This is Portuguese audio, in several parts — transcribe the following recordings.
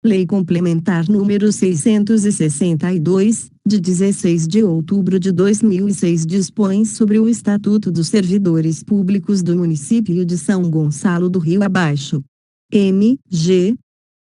Lei Complementar número 662, de 16 de outubro de 2006 dispõe sobre o Estatuto dos Servidores Públicos do Município de São Gonçalo do Rio Abaixo. M.G.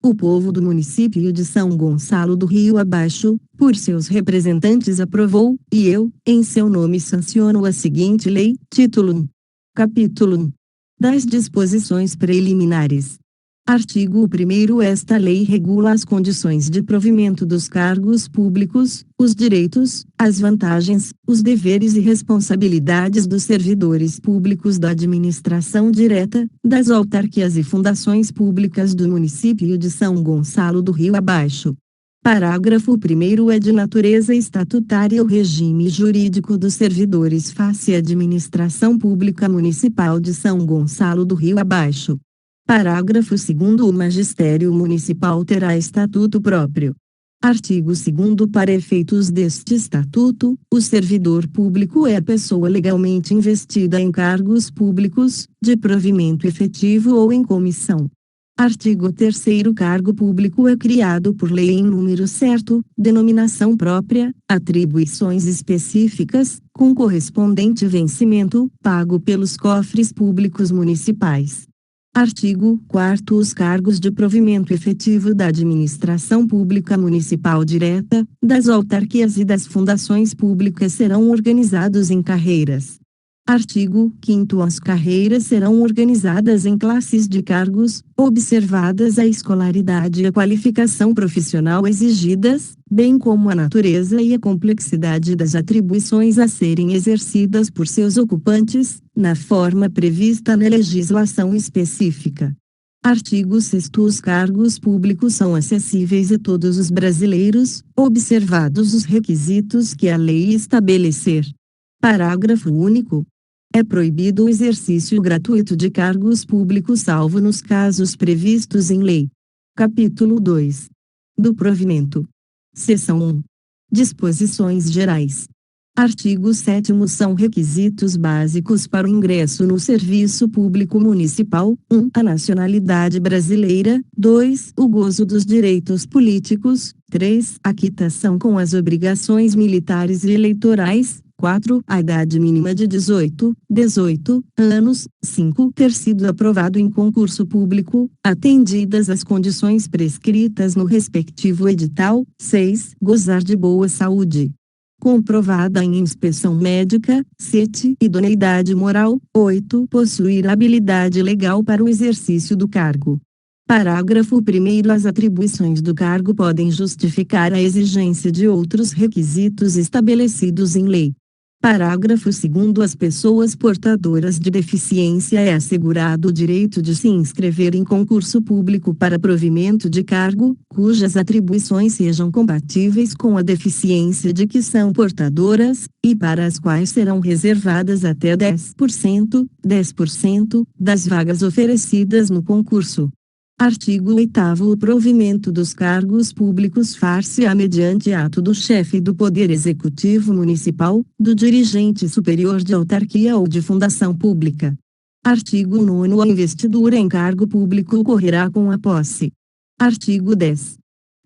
O povo do município de São Gonçalo do Rio Abaixo, por seus representantes aprovou, e eu, em seu nome sanciono a seguinte lei, título 1. Capítulo 1. Das disposições preliminares. Artigo 1º. Esta lei regula as condições de provimento dos cargos públicos, os direitos, as vantagens, os deveres e responsabilidades dos servidores públicos da administração direta, das autarquias e fundações públicas do município de São Gonçalo do Rio Abaixo. Parágrafo 1º. É de natureza estatutária o regime jurídico dos servidores face à administração pública municipal de São Gonçalo do Rio Abaixo. Parágrafo 2º. O magistério municipal terá estatuto próprio. Artigo 2º. Para efeitos deste estatuto, o servidor público é a pessoa legalmente investida em cargos públicos, de provimento efetivo ou em comissão. Artigo 3º. Cargo público é criado por lei em número certo, denominação própria, atribuições específicas, com correspondente vencimento, pago pelos cofres públicos municipais. Artigo 4º. Os cargos de provimento efetivo da administração pública municipal direta, das autarquias e das fundações públicas serão organizados em carreiras. Artigo 5º. As carreiras serão organizadas em classes de cargos, observadas a escolaridade e a qualificação profissional exigidas, bem como a natureza e a complexidade das atribuições a serem exercidas por seus ocupantes, na forma prevista na legislação específica. Artigo 6º. Os cargos públicos são acessíveis a todos os brasileiros, observados os requisitos que a lei estabelecer. Parágrafo único. É proibido o exercício gratuito de cargos públicos salvo nos casos previstos em lei. Capítulo 2. Do provimento. Seção 1. Disposições gerais. Artigo 7º. São requisitos básicos para o ingresso no serviço público municipal: 1. A nacionalidade brasileira. 2. O gozo dos direitos políticos. 3. A quitação com as obrigações militares e eleitorais. 4. A idade mínima de 18 anos. 5. Ter sido aprovado em concurso público, atendidas as condições prescritas no respectivo edital. 6. Gozar de boa saúde, comprovada em inspeção médica. 7. Idoneidade moral. 8. Possuir habilidade legal para o exercício do cargo. Parágrafo 1º. As atribuições do cargo podem justificar a exigência de outros requisitos estabelecidos em lei. Parágrafo 2º. Às pessoas portadoras de deficiência é assegurado o direito de se inscrever em concurso público para provimento de cargo, cujas atribuições sejam compatíveis com a deficiência de que são portadoras, e para as quais serão reservadas até 10% das vagas oferecidas no concurso. Artigo 8º. O provimento dos cargos públicos far-se-á mediante ato do chefe do Poder Executivo Municipal, do dirigente superior de autarquia ou de fundação pública. Artigo 9º. A investidura em cargo público ocorrerá com a posse. Artigo 10.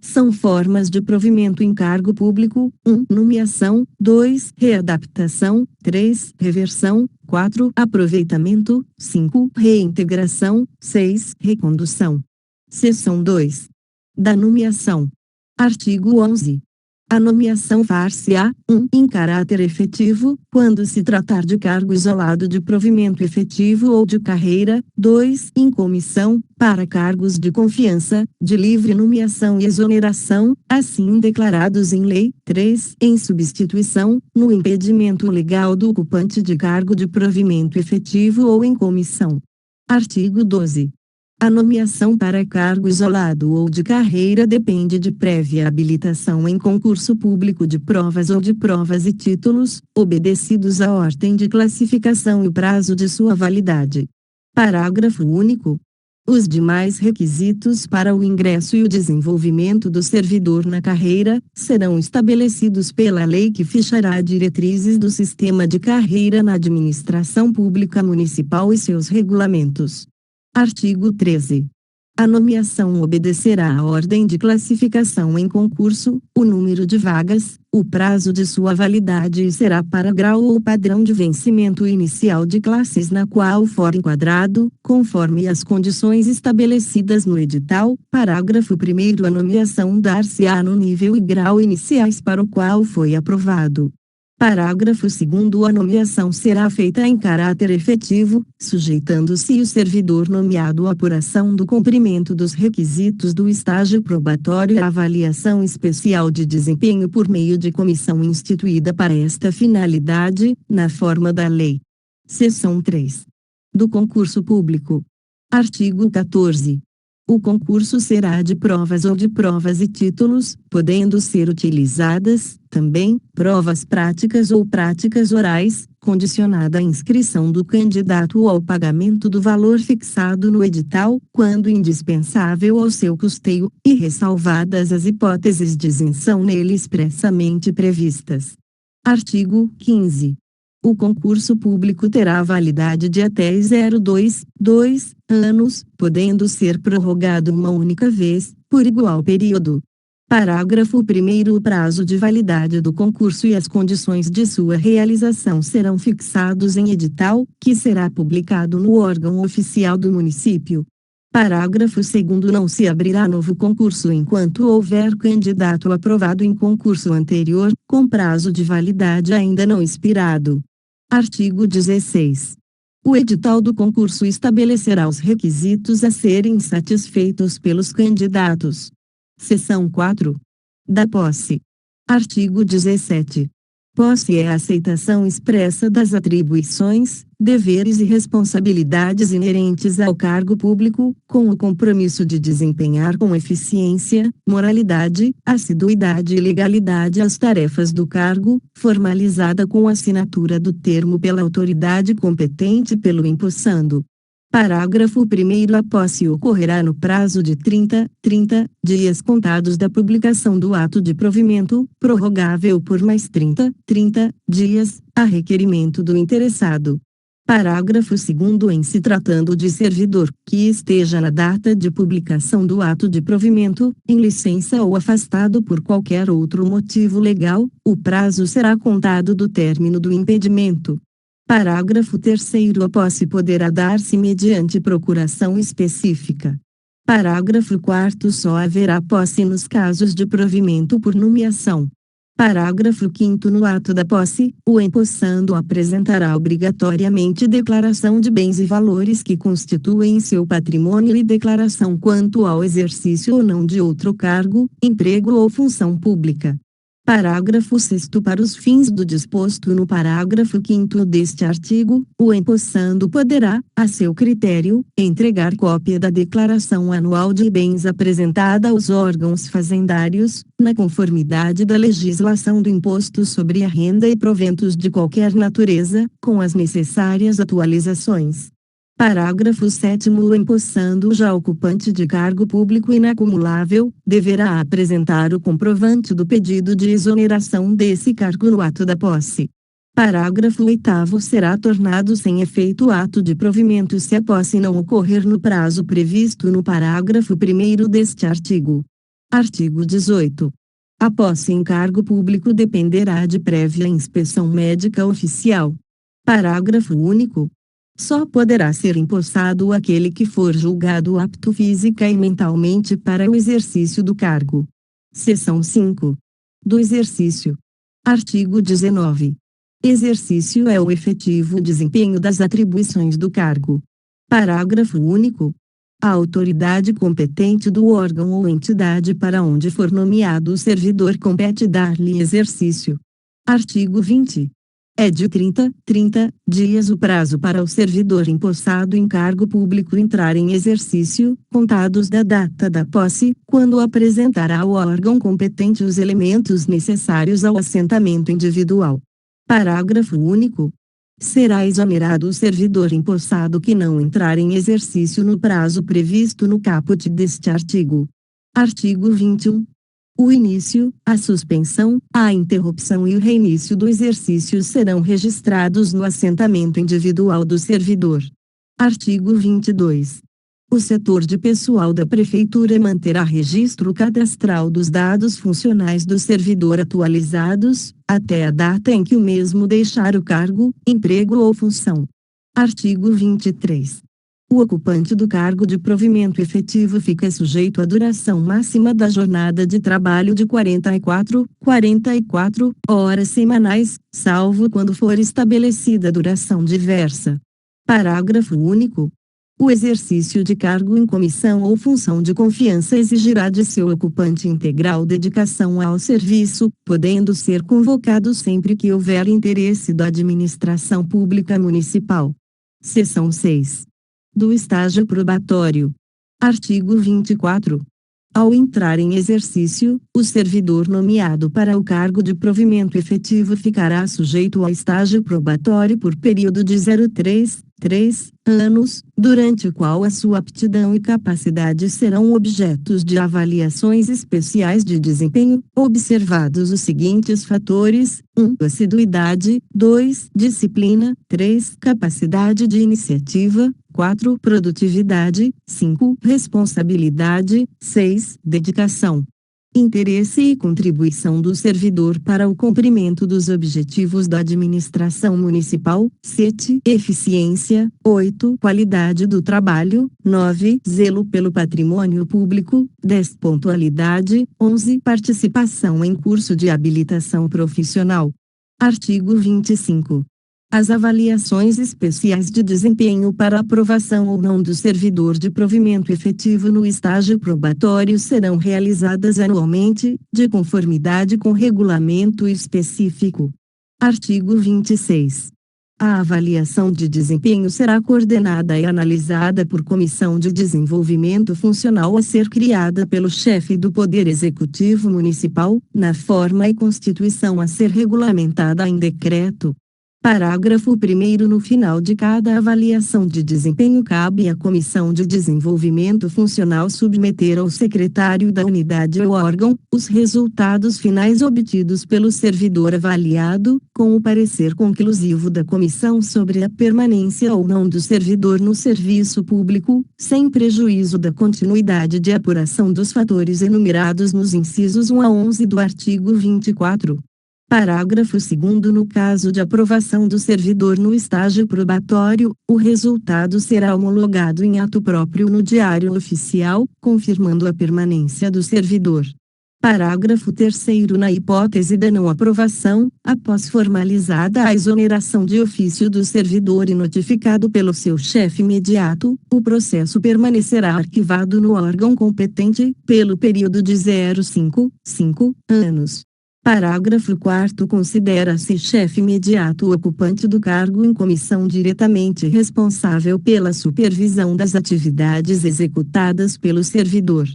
São formas de provimento em cargo público: 1. Nomeação. 2. Readaptação. 3. Reversão. 4. Aproveitamento. 5. Reintegração. 6. Recondução. Seção 2. Da nomeação. Artigo 11. A nomeação far-se-á: 1. Em caráter efetivo, quando se tratar de cargo isolado de provimento efetivo ou de carreira. 2. Em comissão, para cargos de confiança, de livre nomeação e exoneração, assim declarados em lei. 3. Em substituição, no impedimento legal do ocupante de cargo de provimento efetivo ou em comissão. Artigo 12. A nomeação para cargo isolado ou de carreira depende de prévia habilitação em concurso público de provas ou de provas e títulos, obedecidos à ordem de classificação e o prazo de sua validade. Parágrafo único. Os demais requisitos para o ingresso e o desenvolvimento do servidor na carreira serão estabelecidos pela lei que fixará diretrizes do sistema de carreira na administração pública municipal e seus regulamentos. Artigo 13. A nomeação obedecerá à ordem de classificação em concurso, o número de vagas, o prazo de sua validade e será para grau ou padrão de vencimento inicial de classes na qual for enquadrado, conforme as condições estabelecidas no edital. Parágrafo 1º. A nomeação dar-se-á no nível e grau iniciais para o qual foi aprovado. Parágrafo 2º. A nomeação será feita em caráter efetivo, sujeitando-se o servidor nomeado à apuração do cumprimento dos requisitos do estágio probatório e à avaliação especial de desempenho por meio de comissão instituída para esta finalidade, na forma da lei. Seção 3. Do concurso público. Artigo 14. O concurso será de provas ou de provas e títulos, podendo ser utilizadas, também, provas práticas ou práticas orais, condicionada à inscrição do candidato ou ao pagamento do valor fixado no edital, quando indispensável ao seu custeio, e ressalvadas as hipóteses de isenção nele expressamente previstas. Artigo 15. O concurso público terá validade de até 2 anos, podendo ser prorrogado uma única vez, por igual período. Parágrafo 1º. O prazo de validade do concurso e as condições de sua realização serão fixados em edital, que será publicado no órgão oficial do município. Parágrafo 2º. Não se abrirá novo concurso enquanto houver candidato aprovado em concurso anterior, com prazo de validade ainda não expirado. Artigo 16. O edital do concurso estabelecerá os requisitos a serem satisfeitos pelos candidatos. Seção 4. Da posse. Artigo 17. Posse é a aceitação expressa das atribuições, deveres e responsabilidades inerentes ao cargo público, com o compromisso de desempenhar com eficiência, moralidade, assiduidade e legalidade as tarefas do cargo, formalizada com assinatura do termo pela autoridade competente pelo empossando. Parágrafo 1º. A posse ocorrerá no prazo de 30 dias contados da publicação do ato de provimento, prorrogável por mais 30 dias, a requerimento do interessado. Parágrafo 2º. Em se tratando de servidor, que esteja na data de publicação do ato de provimento, em licença ou afastado por qualquer outro motivo legal, o prazo será contado do término do impedimento. Parágrafo 3º. A posse poderá dar-se mediante procuração específica. Parágrafo 4º. Só haverá posse nos casos de provimento por nomeação. Parágrafo 5º. No ato da posse, o empossando apresentará obrigatoriamente declaração de bens e valores que constituem seu patrimônio e declaração quanto ao exercício ou não de outro cargo, emprego ou função pública. Parágrafo 6º. Para os fins do disposto no parágrafo 5º deste artigo, o empossando poderá, a seu critério, entregar cópia da declaração anual de bens apresentada aos órgãos fazendários, na conformidade da legislação do imposto sobre a renda e proventos de qualquer natureza, com as necessárias atualizações. Parágrafo 7º. O empossando já ocupante de cargo público inacumulável, deverá apresentar o comprovante do pedido de exoneração desse cargo no ato da posse. Parágrafo 8º. Será tornado sem efeito o ato de provimento se a posse não ocorrer no prazo previsto no parágrafo 1º deste artigo. Artigo 18. A posse em cargo público dependerá de prévia inspeção médica oficial. Parágrafo único. Só poderá ser empossado aquele que for julgado apto física e mentalmente para o exercício do cargo. Seção 5. Do exercício. Artigo 19. Exercício é o efetivo desempenho das atribuições do cargo. Parágrafo único. A autoridade competente do órgão ou entidade para onde for nomeado o servidor compete dar-lhe exercício. Artigo 20. É de 30 dias o prazo para o servidor empossado em cargo público entrar em exercício, contados da data da posse, quando apresentará ao órgão competente os elementos necessários ao assentamento individual. Parágrafo único. Será exonerado o servidor empossado que não entrar em exercício no prazo previsto no caput deste artigo. Artigo 21. O início, a suspensão, a interrupção e o reinício do exercício serão registrados no assentamento individual do servidor. Artigo 22. O setor de pessoal da Prefeitura manterá registro cadastral dos dados funcionais do servidor atualizados, até a data em que o mesmo deixar o cargo, emprego ou função. Artigo 23. O ocupante do cargo de provimento efetivo fica sujeito à duração máxima da jornada de trabalho de 44 horas semanais, salvo quando for estabelecida duração diversa. Parágrafo único. O exercício de cargo em comissão ou função de confiança exigirá de seu ocupante integral dedicação ao serviço, podendo ser convocado sempre que houver interesse da administração pública municipal. Seção 6. Do estágio probatório. Artigo 24. Ao entrar em exercício, o servidor nomeado para o cargo de provimento efetivo ficará sujeito ao estágio probatório por período de 3 anos, durante o qual a sua aptidão e capacidade serão objetos de avaliações especiais de desempenho, observados os seguintes fatores: 1. Assiduidade, 2. Disciplina, 3. Capacidade de iniciativa, 4. Produtividade, 5. Responsabilidade, 6. Dedicação. Interesse e contribuição do servidor para o cumprimento dos objetivos da administração municipal. 7. Eficiência. 8. Qualidade do trabalho. 9. Zelo pelo patrimônio público. 10. Pontualidade. 11. Participação em curso de habilitação profissional. Artigo 25. As avaliações especiais de desempenho para aprovação ou não do servidor de provimento efetivo no estágio probatório serão realizadas anualmente, de conformidade com regulamento específico. Artigo 26. A avaliação de desempenho será coordenada e analisada por comissão de desenvolvimento funcional a ser criada pelo chefe do Poder Executivo Municipal, na forma e constituição a ser regulamentada em decreto. Parágrafo 1º. No final de cada avaliação de desempenho cabe à Comissão de Desenvolvimento Funcional submeter ao secretário da unidade ou órgão, os resultados finais obtidos pelo servidor avaliado, com o parecer conclusivo da comissão sobre a permanência ou não do servidor no serviço público, sem prejuízo da continuidade de apuração dos fatores enumerados nos incisos 1 a 11 do artigo 24. Parágrafo 2º. No caso de aprovação do servidor no estágio probatório, o resultado será homologado em ato próprio no Diário Oficial, confirmando a permanência do servidor. Parágrafo 3º. Na hipótese da não aprovação, após formalizada a exoneração de ofício do servidor e notificado pelo seu chefe imediato, o processo permanecerá arquivado no órgão competente, pelo período de 5 anos. Parágrafo 4º. Considera-se chefe imediato o ocupante do cargo em comissão diretamente responsável pela supervisão das atividades executadas pelo servidor.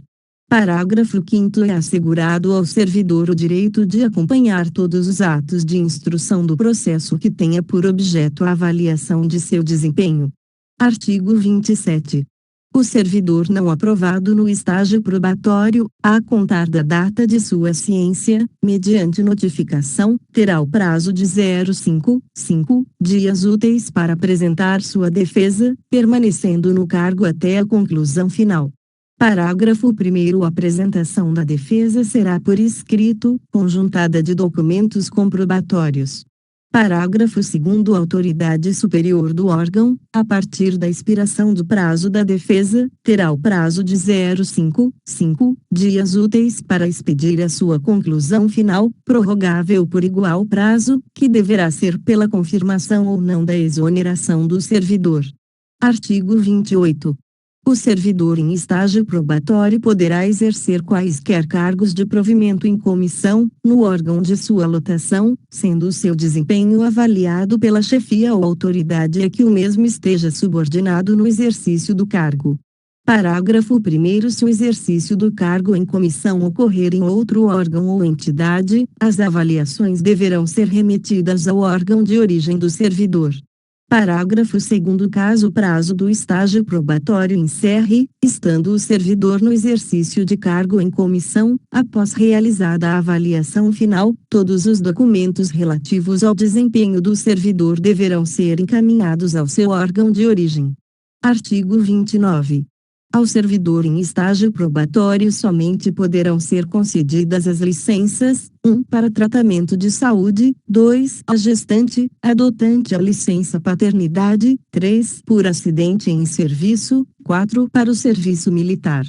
Parágrafo 5º. É assegurado ao servidor o direito de acompanhar todos os atos de instrução do processo que tenha por objeto a avaliação de seu desempenho. Artigo 27. O servidor não aprovado no estágio probatório, a contar da data de sua ciência, mediante notificação, terá o prazo de 5 dias úteis para apresentar sua defesa, permanecendo no cargo até a conclusão final. Parágrafo 1º. A apresentação da defesa será por escrito, conjuntada de documentos comprobatórios. Parágrafo 2º. A autoridade superior do órgão, a partir da expiração do prazo da defesa, terá o prazo de 5 dias úteis para expedir a sua conclusão final, prorrogável por igual prazo, que deverá ser pela confirmação ou não da exoneração do servidor. Artigo 28. O servidor em estágio probatório poderá exercer quaisquer cargos de provimento em comissão, no órgão de sua lotação, sendo o seu desempenho avaliado pela chefia ou autoridade a que o mesmo esteja subordinado no exercício do cargo. Parágrafo 1º. Se o exercício do cargo em comissão ocorrer em outro órgão ou entidade, as avaliações deverão ser remetidas ao órgão de origem do servidor. Parágrafo 2º. Caso o prazo do estágio probatório encerre, estando o servidor no exercício de cargo em comissão, após realizada a avaliação final, todos os documentos relativos ao desempenho do servidor deverão ser encaminhados ao seu órgão de origem. Artigo 29. Ao servidor em estágio probatório somente poderão ser concedidas as licenças: 1. Para tratamento de saúde; 2. A gestante, adotante a licença paternidade; 3. Por acidente em serviço; 4. Para o serviço militar.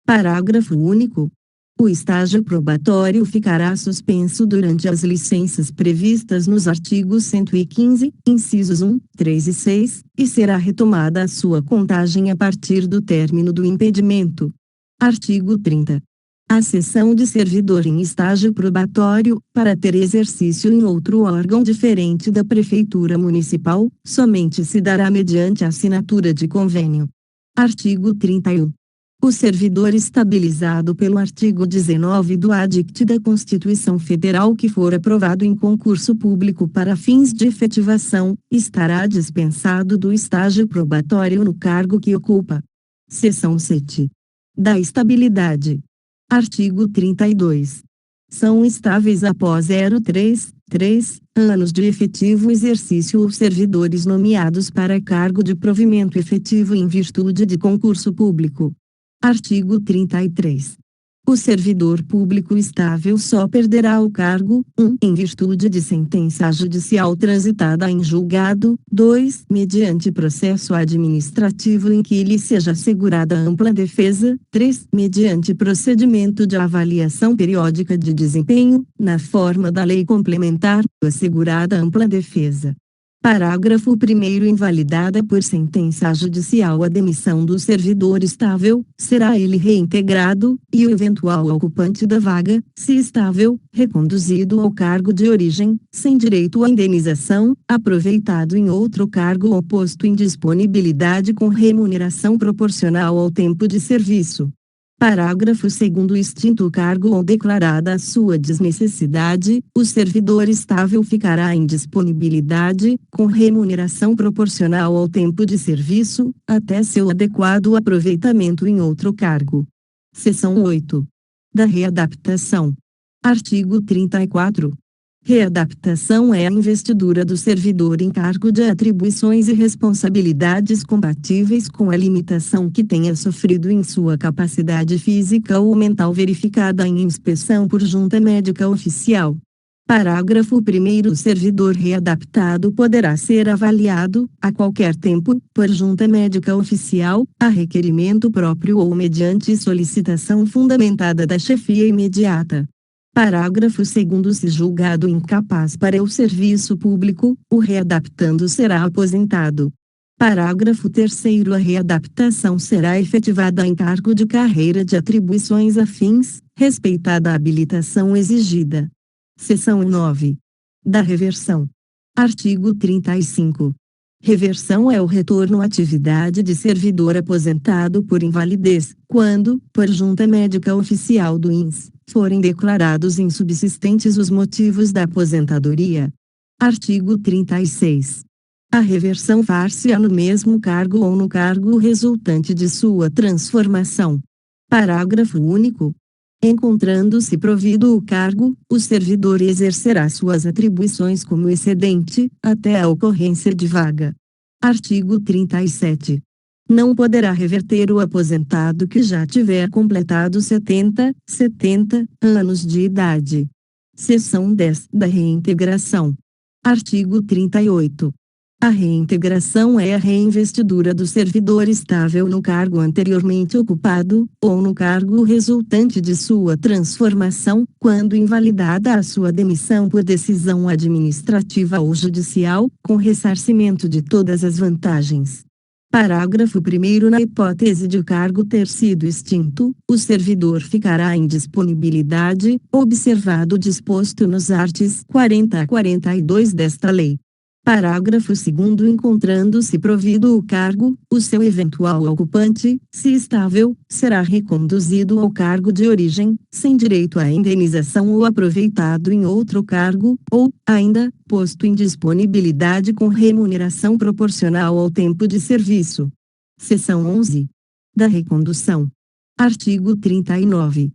Parágrafo único. O estágio probatório ficará suspenso durante as licenças previstas nos artigos 115, incisos 1, 3 e 6, e será retomada a sua contagem a partir do término do impedimento. Artigo 30. A cessão de servidor em estágio probatório, para ter exercício em outro órgão diferente da Prefeitura Municipal, somente se dará mediante assinatura de convênio. Artigo 31. O servidor estabilizado pelo artigo 19 do ADICT da Constituição Federal que for aprovado em concurso público para fins de efetivação, estará dispensado do estágio probatório no cargo que ocupa. Seção 7. Da estabilidade. Artigo 32. São estáveis após 3 anos de efetivo exercício os servidores nomeados para cargo de provimento efetivo em virtude de concurso público. Artigo 33. O servidor público estável só perderá o cargo: 1. Em virtude de sentença judicial transitada em julgado; 2. Mediante processo administrativo em que lhe seja assegurada ampla defesa; 3. Mediante procedimento de avaliação periódica de desempenho, na forma da lei complementar, assegurada ampla defesa. Parágrafo 1º. Invalidada por sentença judicial a demissão do servidor estável, será ele reintegrado, e o eventual ocupante da vaga, se estável, reconduzido ao cargo de origem, sem direito à indenização, aproveitado em outro cargo ou posto em disponibilidade com remuneração proporcional ao tempo de serviço. Parágrafo 2º. Extinto o cargo ou declarada a sua desnecessidade, o servidor estável ficará em disponibilidade, com remuneração proporcional ao tempo de serviço, até seu adequado aproveitamento em outro cargo. Seção 8. Da readaptação. Artigo 34. Readaptação é a investidura do servidor em cargo de atribuições e responsabilidades compatíveis com a limitação que tenha sofrido em sua capacidade física ou mental verificada em inspeção por junta médica oficial. Parágrafo 1º. O servidor readaptado poderá ser avaliado, a qualquer tempo, por junta médica oficial, a requerimento próprio ou mediante solicitação fundamentada da chefia imediata. Parágrafo 2º. Se julgado incapaz para o serviço público, o readaptando será aposentado. Parágrafo 3º. A readaptação será efetivada em cargo de carreira de atribuições afins, respeitada a habilitação exigida. Seção 9. Da reversão. Artigo 35. Reversão é o retorno à atividade de servidor aposentado por invalidez, quando, por junta médica oficial do INS, forem declarados insubsistentes os motivos da aposentadoria. Artigo 36. A reversão far-se-á no mesmo cargo ou no cargo resultante de sua transformação. Parágrafo único. Encontrando-se provido o cargo, o servidor exercerá suas atribuições como excedente, até a ocorrência de vaga. Artigo 37. Não poderá reverter o aposentado que já tiver completado 70 anos de idade. Seção 10. Da reintegração. Artigo 38. A reintegração é a reinvestidura do servidor estável no cargo anteriormente ocupado, ou no cargo resultante de sua transformação, quando invalidada a sua demissão por decisão administrativa ou judicial, com ressarcimento de todas as vantagens. Parágrafo 1º. Na hipótese de o cargo ter sido extinto, o servidor ficará em disponibilidade, observado o disposto nos arts. 40 a 42 desta lei. Parágrafo 2º. Encontrando-se provido o cargo, o seu eventual ocupante, se estável, será reconduzido ao cargo de origem, sem direito à indenização ou aproveitado em outro cargo, ou, ainda, posto em disponibilidade com remuneração proporcional ao tempo de serviço. Seção 11. Da recondução. Artigo 39.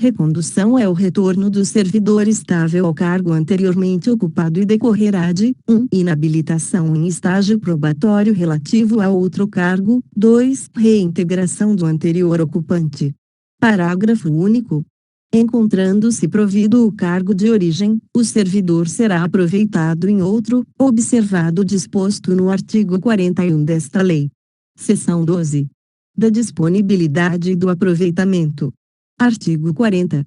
Recondução é o retorno do servidor estável ao cargo anteriormente ocupado e decorrerá de 1. Inabilitação em estágio probatório relativo a outro cargo. 2. Reintegração do anterior ocupante. Parágrafo único. Encontrando-se provido o cargo de origem, o servidor será aproveitado em outro, observado o disposto no artigo 41 desta lei. Seção 12. Da disponibilidade e do aproveitamento. Artigo 40.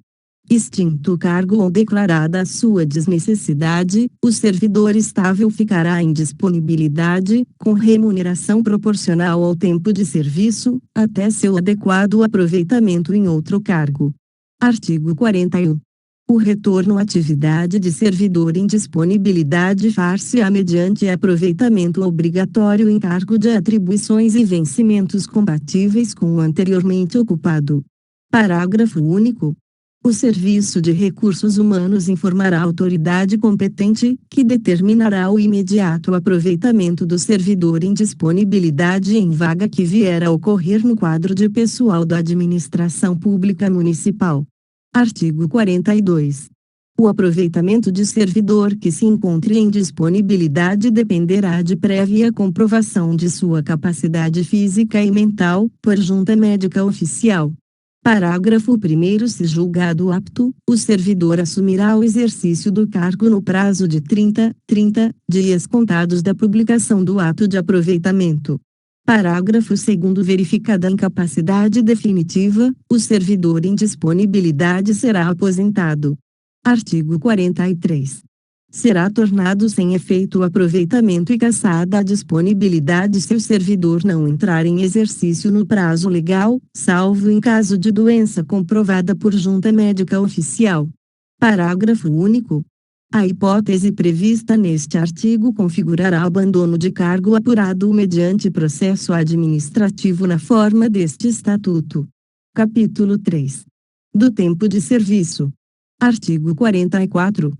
Extinto o cargo ou declarada a sua desnecessidade, o servidor estável ficará em disponibilidade, com remuneração proporcional ao tempo de serviço, até seu adequado aproveitamento em outro cargo. Artigo 41. O retorno à atividade de servidor em disponibilidade far-se-á mediante aproveitamento obrigatório em cargo de atribuições e vencimentos compatíveis com o anteriormente ocupado. Parágrafo único. O Serviço de Recursos Humanos informará a autoridade competente, que determinará o imediato aproveitamento do servidor em disponibilidade em vaga que vier a ocorrer no quadro de pessoal da Administração Pública Municipal. Artigo 42. O aproveitamento de servidor que se encontre em disponibilidade dependerá de prévia comprovação de sua capacidade física e mental, por junta médica oficial. Parágrafo 1º. Se julgado apto, o servidor assumirá o exercício do cargo no prazo de 30 dias contados da publicação do ato de aproveitamento. Parágrafo 2º. Verificada a incapacidade definitiva, o servidor em disponibilidade será aposentado. Artigo 43. Será tornado sem efeito o aproveitamento e cassada a disponibilidade se o servidor não entrar em exercício no prazo legal, salvo em caso de doença comprovada por junta médica oficial. Parágrafo único. A hipótese prevista neste artigo configurará abandono de cargo apurado mediante processo administrativo na forma deste Estatuto. Capítulo 3. Do tempo de serviço. Artigo 44.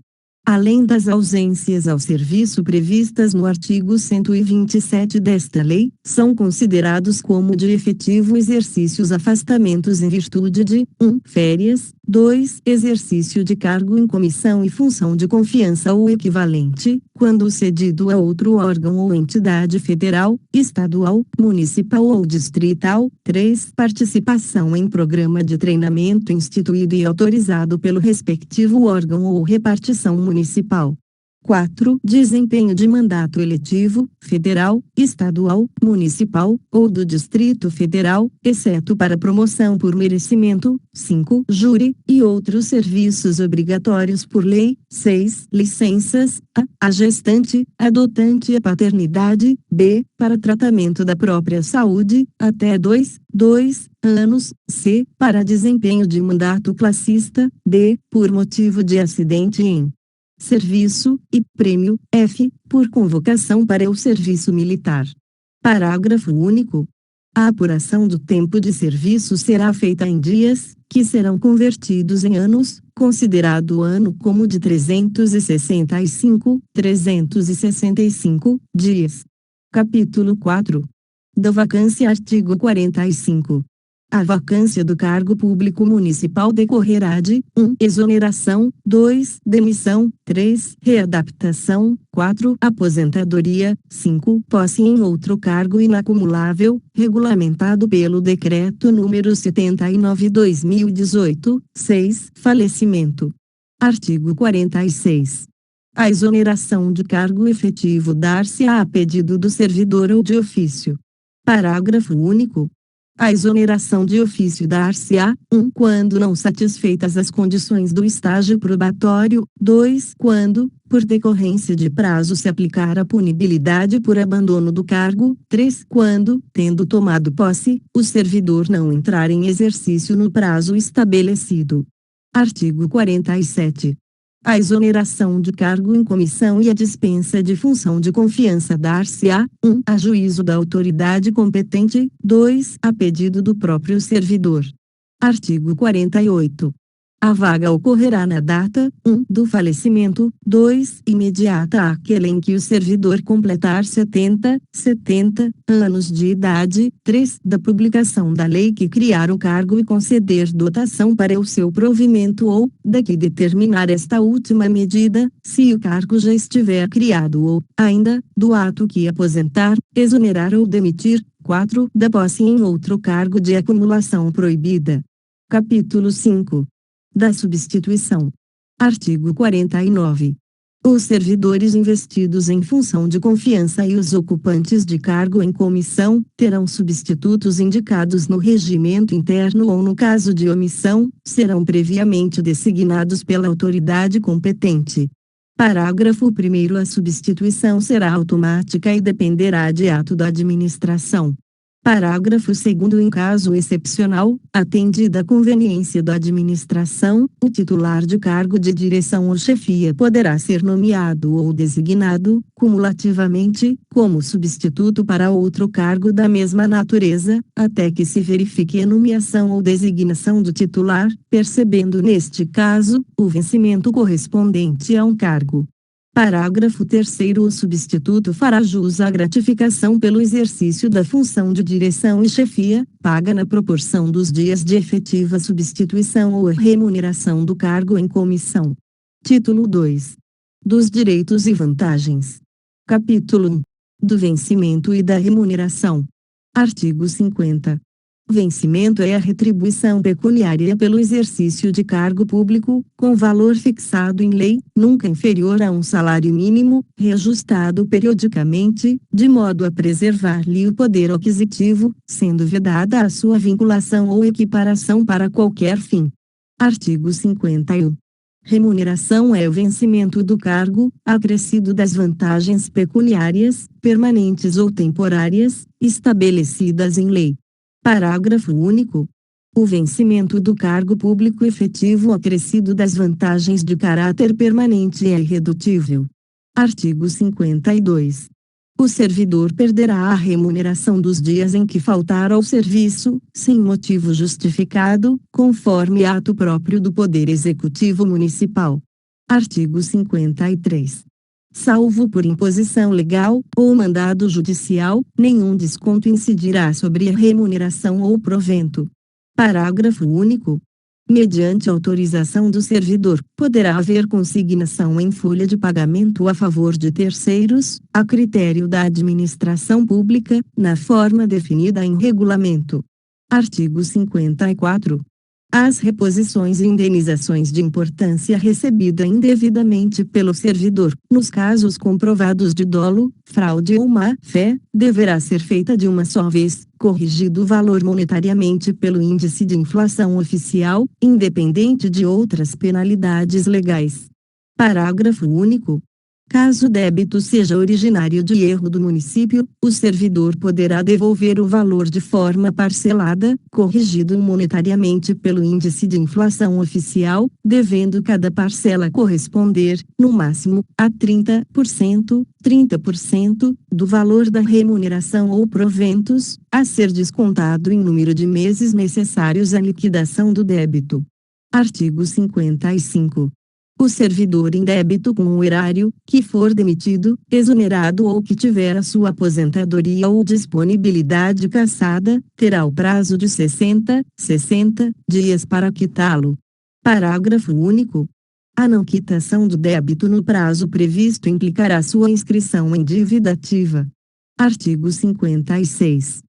Além das ausências ao serviço previstas no artigo 127 desta lei, são considerados como de efetivo exercício os afastamentos em virtude de 1. Férias, 2. Exercício de cargo em comissão e função de confiança ou equivalente, quando cedido a outro órgão ou entidade federal, estadual, municipal ou distrital. 3. Participação em programa de treinamento instituído e autorizado pelo respectivo órgão ou repartição municipal. 4. Desempenho de mandato eletivo, federal, estadual, municipal, ou do Distrito Federal, exceto para promoção por merecimento. 5. Júri, e outros serviços obrigatórios por lei. 6. Licenças, a gestante, adotante e a paternidade. B. Para tratamento da própria saúde, até 2 anos. C. Para desempenho de mandato classista. D. Por motivo de acidente em serviço, e prêmio, F, por convocação para o serviço militar. Parágrafo único. A apuração do tempo de serviço será feita em dias, que serão convertidos em anos, considerado o ano como de 365 dias. Capítulo 4. Da vacância. Artigo 45. A vacância do cargo público municipal decorrerá de 1. Exoneração, 2. Demissão, 3. Readaptação, 4. Aposentadoria, 5. Posse em outro cargo inacumulável, regulamentado pelo Decreto nº 79/2018, 6. Falecimento. Artigo 46. A exoneração de cargo efetivo dar-se-á a pedido do servidor ou de ofício. Parágrafo único. A exoneração de ofício dar-se-á, 1. Quando não satisfeitas as condições do estágio probatório. 2. Quando, por decorrência de prazo, se aplicar a punibilidade por abandono do cargo. 3. Quando, tendo tomado posse, o servidor não entrar em exercício no prazo estabelecido. Artigo 47. A exoneração de cargo em comissão e a dispensa de função de confiança dar-se-á, 1. A juízo da autoridade competente. 2. A pedido do próprio servidor. Artigo 48. A vaga ocorrerá na data 1 do falecimento, 2 imediata àquele em que o servidor completar 70 anos de idade, 3 da publicação da lei que criar o cargo e conceder dotação para o seu provimento ou, da que determinar esta última medida, se o cargo já estiver criado ou, ainda, do ato que aposentar, exonerar ou demitir, 4 da posse em outro cargo de acumulação proibida. Capítulo 5 da substituição. Artigo 49. Os servidores investidos em função de confiança e os ocupantes de cargo em comissão, terão substitutos indicados no regimento interno ou no caso de omissão, serão previamente designados pela autoridade competente. Parágrafo 1º. A substituição será automática e dependerá de ato da administração. Parágrafo 2º. Em caso excepcional, atendida a conveniência da administração, o titular de cargo de direção ou chefia poderá ser nomeado ou designado, cumulativamente, como substituto para outro cargo da mesma natureza, até que se verifique a nomeação ou designação do titular, percebendo neste caso, o vencimento correspondente a um cargo. Parágrafo 3º. O substituto fará jus à gratificação pelo exercício da função de direção e chefia, paga na proporção dos dias de efetiva substituição ou remuneração do cargo em comissão. Título 2. Dos direitos e vantagens. Capítulo 1. Do vencimento e da remuneração. Artigo 50. Vencimento é a retribuição pecuniária pelo exercício de cargo público, com valor fixado em lei, nunca inferior a um salário mínimo, reajustado periodicamente, de modo a preservar-lhe o poder aquisitivo, sendo vedada a sua vinculação ou equiparação para qualquer fim. Artigo 51. Remuneração é o vencimento do cargo, acrescido das vantagens pecuniárias, permanentes ou temporárias, estabelecidas em lei. Parágrafo único. O vencimento do cargo público efetivo acrescido das vantagens de caráter permanente é irredutível. Artigo 52. O servidor perderá a remuneração dos dias em que faltar ao serviço, sem motivo justificado, conforme ato próprio do Poder Executivo Municipal. Artigo 53. Salvo por imposição legal, ou mandado judicial, nenhum desconto incidirá sobre a remuneração ou provento. Parágrafo único. Mediante autorização do servidor, poderá haver consignação em folha de pagamento a favor de terceiros, a critério da administração pública, na forma definida em regulamento. Artigo 54. As reposições e indenizações de importância recebida indevidamente pelo servidor, nos casos comprovados de dolo, fraude ou má-fé, deverá ser feita de uma só vez, corrigido o valor monetariamente pelo índice de inflação oficial, independente de outras penalidades legais. Parágrafo único. Caso o débito seja originário de erro do município, o servidor poderá devolver o valor de forma parcelada, corrigido monetariamente pelo índice de inflação oficial, devendo cada parcela corresponder, no máximo, a 30% do valor da remuneração ou proventos, a ser descontado em número de meses necessários à liquidação do débito. Artigo 55. O servidor em débito com o erário, que for demitido, exonerado ou que tiver a sua aposentadoria ou disponibilidade cassada, terá o prazo de 60 dias para quitá-lo. Parágrafo único. A não quitação do débito no prazo previsto implicará sua inscrição em dívida ativa. Artigo 56.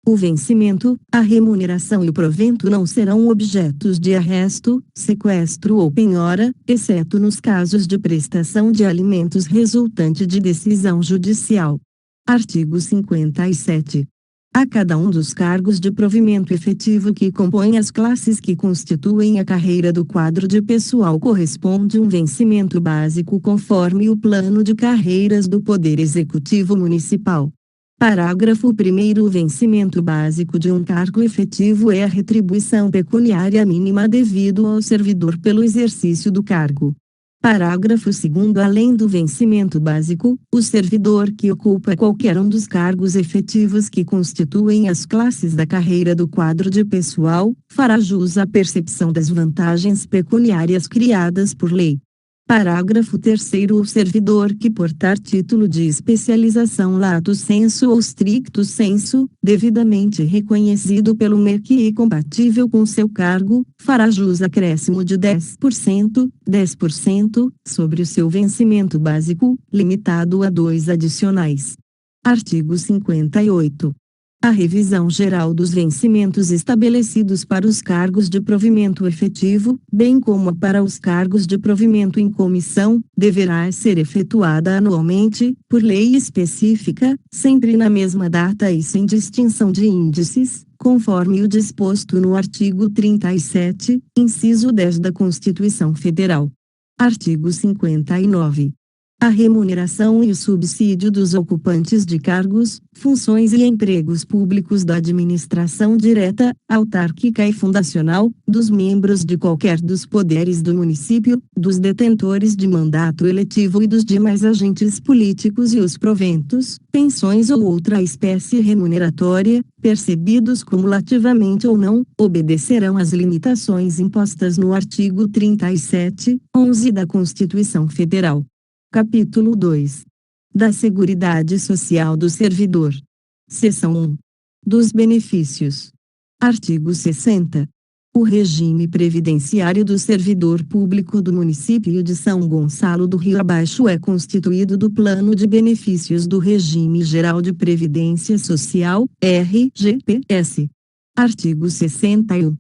O vencimento, a remuneração e o provento não serão objetos de arresto, sequestro ou penhora, exceto nos casos de prestação de alimentos resultante de decisão judicial. Artigo 57. A cada um dos cargos de provimento efetivo que compõem as classes que constituem a carreira do quadro de pessoal corresponde um vencimento básico conforme o plano de carreiras do Poder Executivo Municipal. Parágrafo 1º. O vencimento básico de um cargo efetivo é a retribuição pecuniária mínima devido ao servidor pelo exercício do cargo. Parágrafo 2º. Além do vencimento básico, o servidor que ocupa qualquer um dos cargos efetivos que constituem as classes da carreira do quadro de pessoal, fará jus à percepção das vantagens pecuniárias criadas por lei. Parágrafo 3º. O servidor que portar título de especialização lato sensu ou stricto sensu, devidamente reconhecido pelo MEC e compatível com seu cargo, fará jus acréscimo de 10% sobre o seu vencimento básico, limitado a 2 adicionais. Artigo 58. A revisão geral dos vencimentos estabelecidos para os cargos de provimento efetivo, bem como para os cargos de provimento em comissão, deverá ser efetuada anualmente, por lei específica, sempre na mesma data e sem distinção de índices, conforme o disposto no artigo 37, inciso 10 da Constituição Federal. Artigo 59. A remuneração e o subsídio dos ocupantes de cargos, funções e empregos públicos da administração direta, autárquica e fundacional, dos membros de qualquer dos poderes do município, dos detentores de mandato eletivo e dos demais agentes políticos e os proventos, pensões ou outra espécie remuneratória, percebidos cumulativamente ou não, obedecerão às limitações impostas no artigo 37, 11 da Constituição Federal. Capítulo 2. Da Seguridade Social do Servidor. Seção 1. Dos benefícios. Artigo 60. O regime previdenciário do servidor público do município de São Gonçalo do Rio Abaixo é constituído do Plano de Benefícios do Regime Geral de Previdência Social, RGPS. Artigo 61.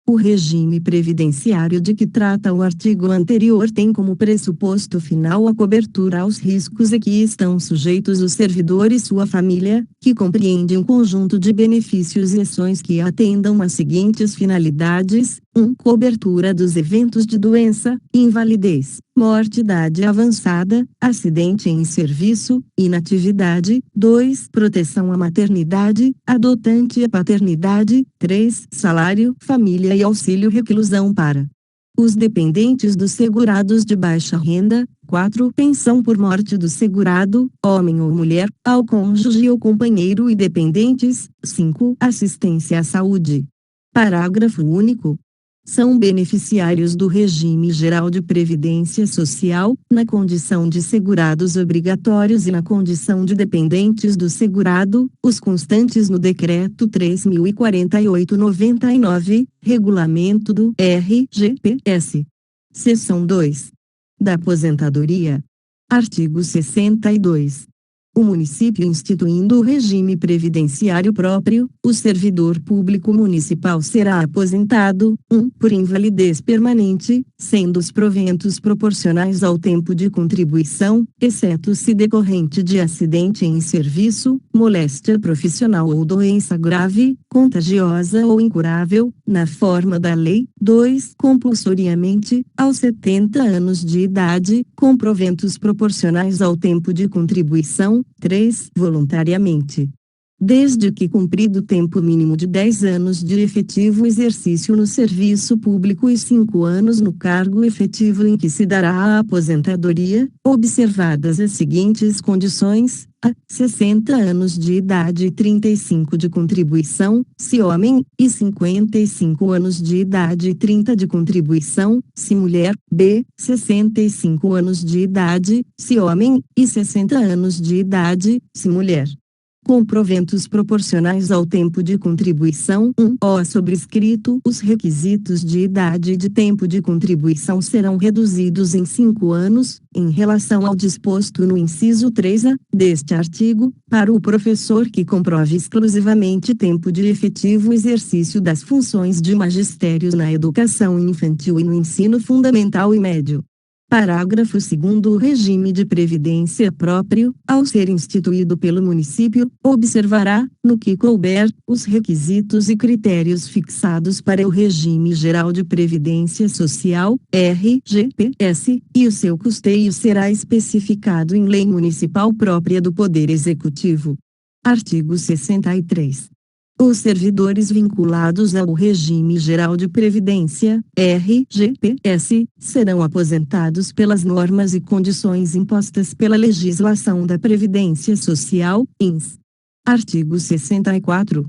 O regime previdenciário de que trata o artigo anterior tem como pressuposto final a cobertura aos riscos a que estão sujeitos o servidor e sua família, que compreende um conjunto de benefícios e ações que atendam às seguintes finalidades: 1. Cobertura dos eventos de doença, invalidez, morte, idade avançada, acidente em serviço, inatividade. 2. Proteção à maternidade, adotante e paternidade. 3. Salário, família e auxílio reclusão para os dependentes dos segurados de baixa renda. 4. Pensão por morte do segurado, homem ou mulher, ao cônjuge ou companheiro e dependentes. 5. Assistência à saúde. Parágrafo único. São beneficiários do regime geral de previdência social, na condição de segurados obrigatórios e na condição de dependentes do segurado, os constantes no Decreto 3.048/99, Regulamento do RGPS. Seção 2. Da aposentadoria. Artigo 62. O município instituindo o regime previdenciário próprio, o servidor público municipal será aposentado, 1. Por invalidez permanente, sendo os proventos proporcionais ao tempo de contribuição, exceto se decorrente de acidente em serviço, moléstia profissional ou doença grave, contagiosa ou incurável, na forma da lei. 2. Compulsoriamente, aos 70 anos de idade, com proventos proporcionais ao tempo de contribuição. 3. Voluntariamente. Desde que cumprido o tempo mínimo de 10 anos de efetivo exercício no serviço público e 5 anos no cargo efetivo em que se dará a aposentadoria, observadas as seguintes condições: a. 60 anos de idade e 35 de contribuição, se homem, e 55 anos de idade e 30 de contribuição, se mulher. B. 65 anos de idade, se homem, e 60 anos de idade, se mulher. Com proventos proporcionais ao tempo de contribuição. 1. O sobrescrito. Os requisitos de idade e de tempo de contribuição serão reduzidos em 5 anos, em relação ao disposto no inciso 3A, deste artigo, para o professor que comprove exclusivamente tempo de efetivo exercício das funções de magistério na educação infantil e no ensino fundamental e médio. Parágrafo 2º. O regime de previdência próprio, ao ser instituído pelo município, observará, no que couber, os requisitos e critérios fixados para o regime geral de previdência social, RGPS, e o seu custeio será especificado em lei municipal própria do Poder Executivo. Artigo 63. Os servidores vinculados ao Regime Geral de Previdência, RGPS, serão aposentados pelas normas e condições impostas pela legislação da Previdência Social, INS. Artigo 64.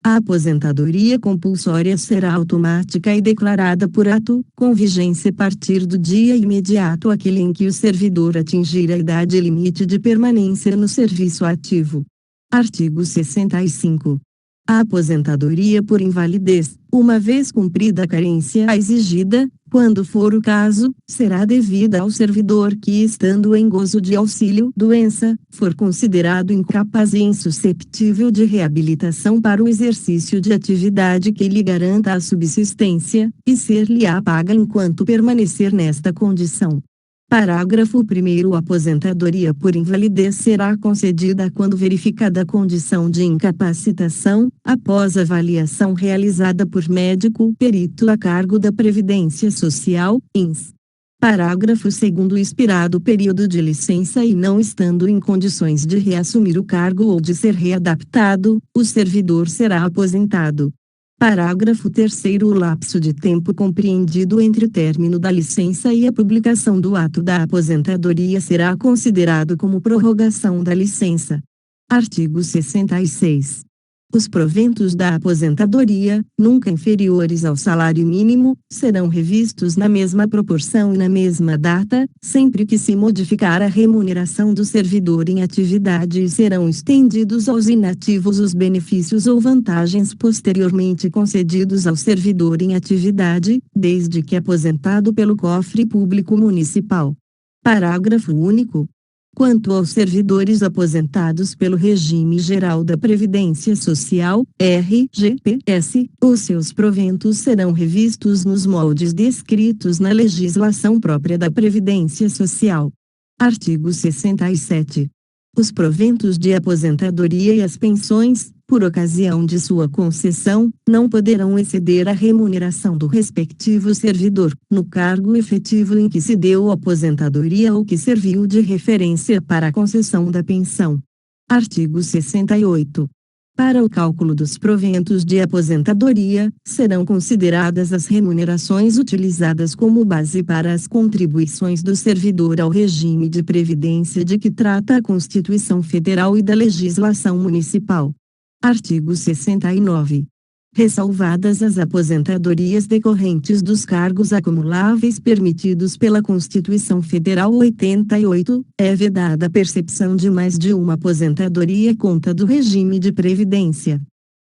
A aposentadoria compulsória será automática e declarada por ato, com vigência a partir do dia imediato àquele em que o servidor atingir a idade limite de permanência no serviço ativo. Artigo 65. A aposentadoria por invalidez, uma vez cumprida a carência exigida, quando for o caso, será devida ao servidor que, estando em gozo de auxílio-doença, for considerado incapaz e insusceptível de reabilitação para o exercício de atividade que lhe garanta a subsistência, e ser-lhe-á paga enquanto permanecer nesta condição. Parágrafo 1º. A aposentadoria por invalidez será concedida quando verificada a condição de incapacitação, após avaliação realizada por médico perito a cargo da Previdência Social, INS. Parágrafo 2º. Expirado o período de licença e não estando em condições de reassumir o cargo ou de ser readaptado, o servidor será aposentado. Parágrafo 3º. O lapso de tempo compreendido entre o término da licença e a publicação do ato da aposentadoria será considerado como prorrogação da licença. Artigo 66. Os proventos da aposentadoria, nunca inferiores ao salário mínimo, serão revistos na mesma proporção e na mesma data, sempre que se modificar a remuneração do servidor em atividade, e serão estendidos aos inativos os benefícios ou vantagens posteriormente concedidos ao servidor em atividade, desde que aposentado pelo cofre público municipal. Parágrafo único. Quanto aos servidores aposentados pelo Regime Geral da Previdência Social, RGPS, os seus proventos serão revistos nos moldes descritos na legislação própria da Previdência Social. Artigo 67. Os proventos de aposentadoria e as pensões, por ocasião de sua concessão, não poderão exceder a remuneração do respectivo servidor, no cargo efetivo em que se deu a aposentadoria ou que serviu de referência para a concessão da pensão. Artigo 68. Para o cálculo dos proventos de aposentadoria, serão consideradas as remunerações utilizadas como base para as contribuições do servidor ao regime de previdência de que trata a Constituição Federal e da legislação municipal. Artigo 69. Ressalvadas as aposentadorias decorrentes dos cargos acumuláveis permitidos pela Constituição Federal 88, é vedada a percepção de mais de uma aposentadoria conta do regime de previdência.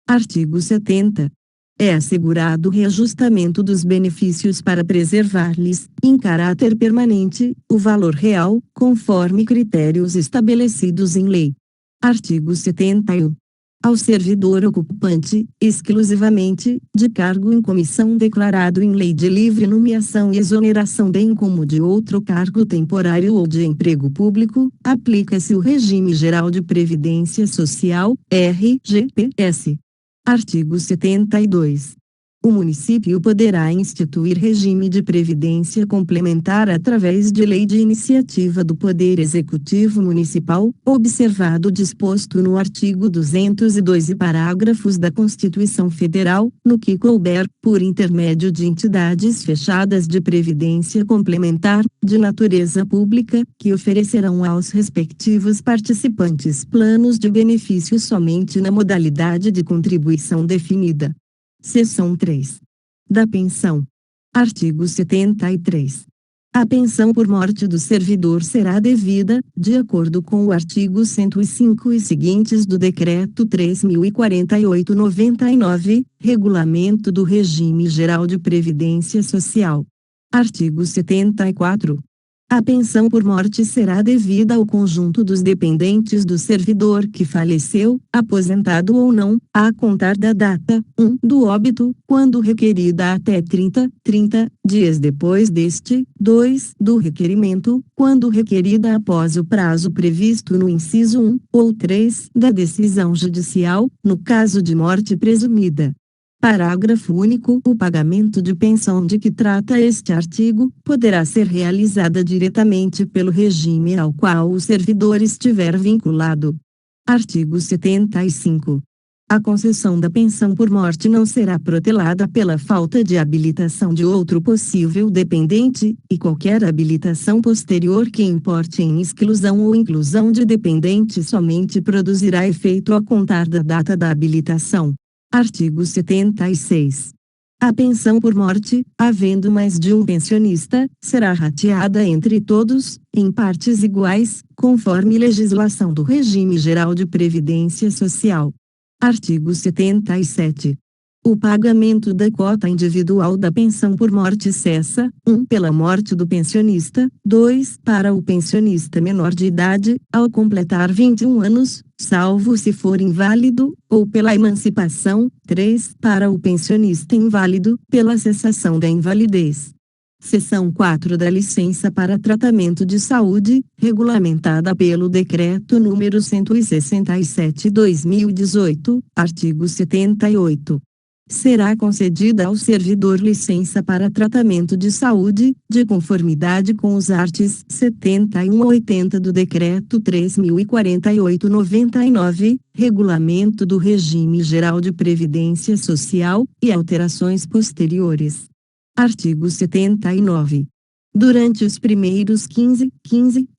Artigo 70. É assegurado o reajustamento dos benefícios para preservar-lhes, em caráter permanente, o valor real, conforme critérios estabelecidos em lei. Artigo 71. Ao servidor ocupante, exclusivamente, de cargo em comissão declarado em lei de livre nomeação e exoneração bem como de outro cargo temporário ou de emprego público, aplica-se o Regime Geral de Previdência Social, RGPS. Artigo 72. O município poderá instituir regime de previdência complementar através de lei de iniciativa do Poder Executivo Municipal, observado o disposto no artigo 202 e parágrafos da Constituição Federal, no que couber, por intermédio de entidades fechadas de previdência complementar, de natureza pública, que oferecerão aos respectivos participantes planos de benefícios somente na modalidade de contribuição definida. Seção 3. Da pensão. Artigo 73. A pensão por morte do servidor será devida, de acordo com o artigo 105 e seguintes do Decreto 3.048/99, Regulamento do Regime Geral de Previdência Social. Artigo 74. A pensão por morte será devida ao conjunto dos dependentes do servidor que faleceu, aposentado ou não, a contar da data, 1, do óbito, quando requerida até 30 dias depois deste, 2, do requerimento, quando requerida após o prazo previsto no inciso 1, ou 3, da decisão judicial, no caso de morte presumida. Parágrafo único. O pagamento de pensão de que trata este artigo, poderá ser realizada diretamente pelo regime ao qual o servidor estiver vinculado. Artigo 75. A concessão da pensão por morte não será protelada pela falta de habilitação de outro possível dependente, e qualquer habilitação posterior que importe em exclusão ou inclusão de dependente somente produzirá efeito a contar da data da habilitação. Artigo 76. A pensão por morte, havendo mais de um pensionista, será rateada entre todos, em partes iguais, conforme legislação do Regime Geral de Previdência Social. Artigo 77. O pagamento da cota individual da pensão por morte cessa, 1. Pela morte do pensionista, 2. Para o pensionista menor de idade, ao completar 21 anos, salvo se for inválido, ou pela emancipação, 3. Para o pensionista inválido, pela cessação da invalidez. Seção 4 da licença para tratamento de saúde, regulamentada pelo Decreto nº 167/2018, artigo 78. Será concedida ao servidor licença para tratamento de saúde, de conformidade com os artigos 71 a 80 do Decreto 3.048/99, Regulamento do Regime Geral de Previdência Social, e alterações posteriores. Artigo 79. Durante os primeiros 15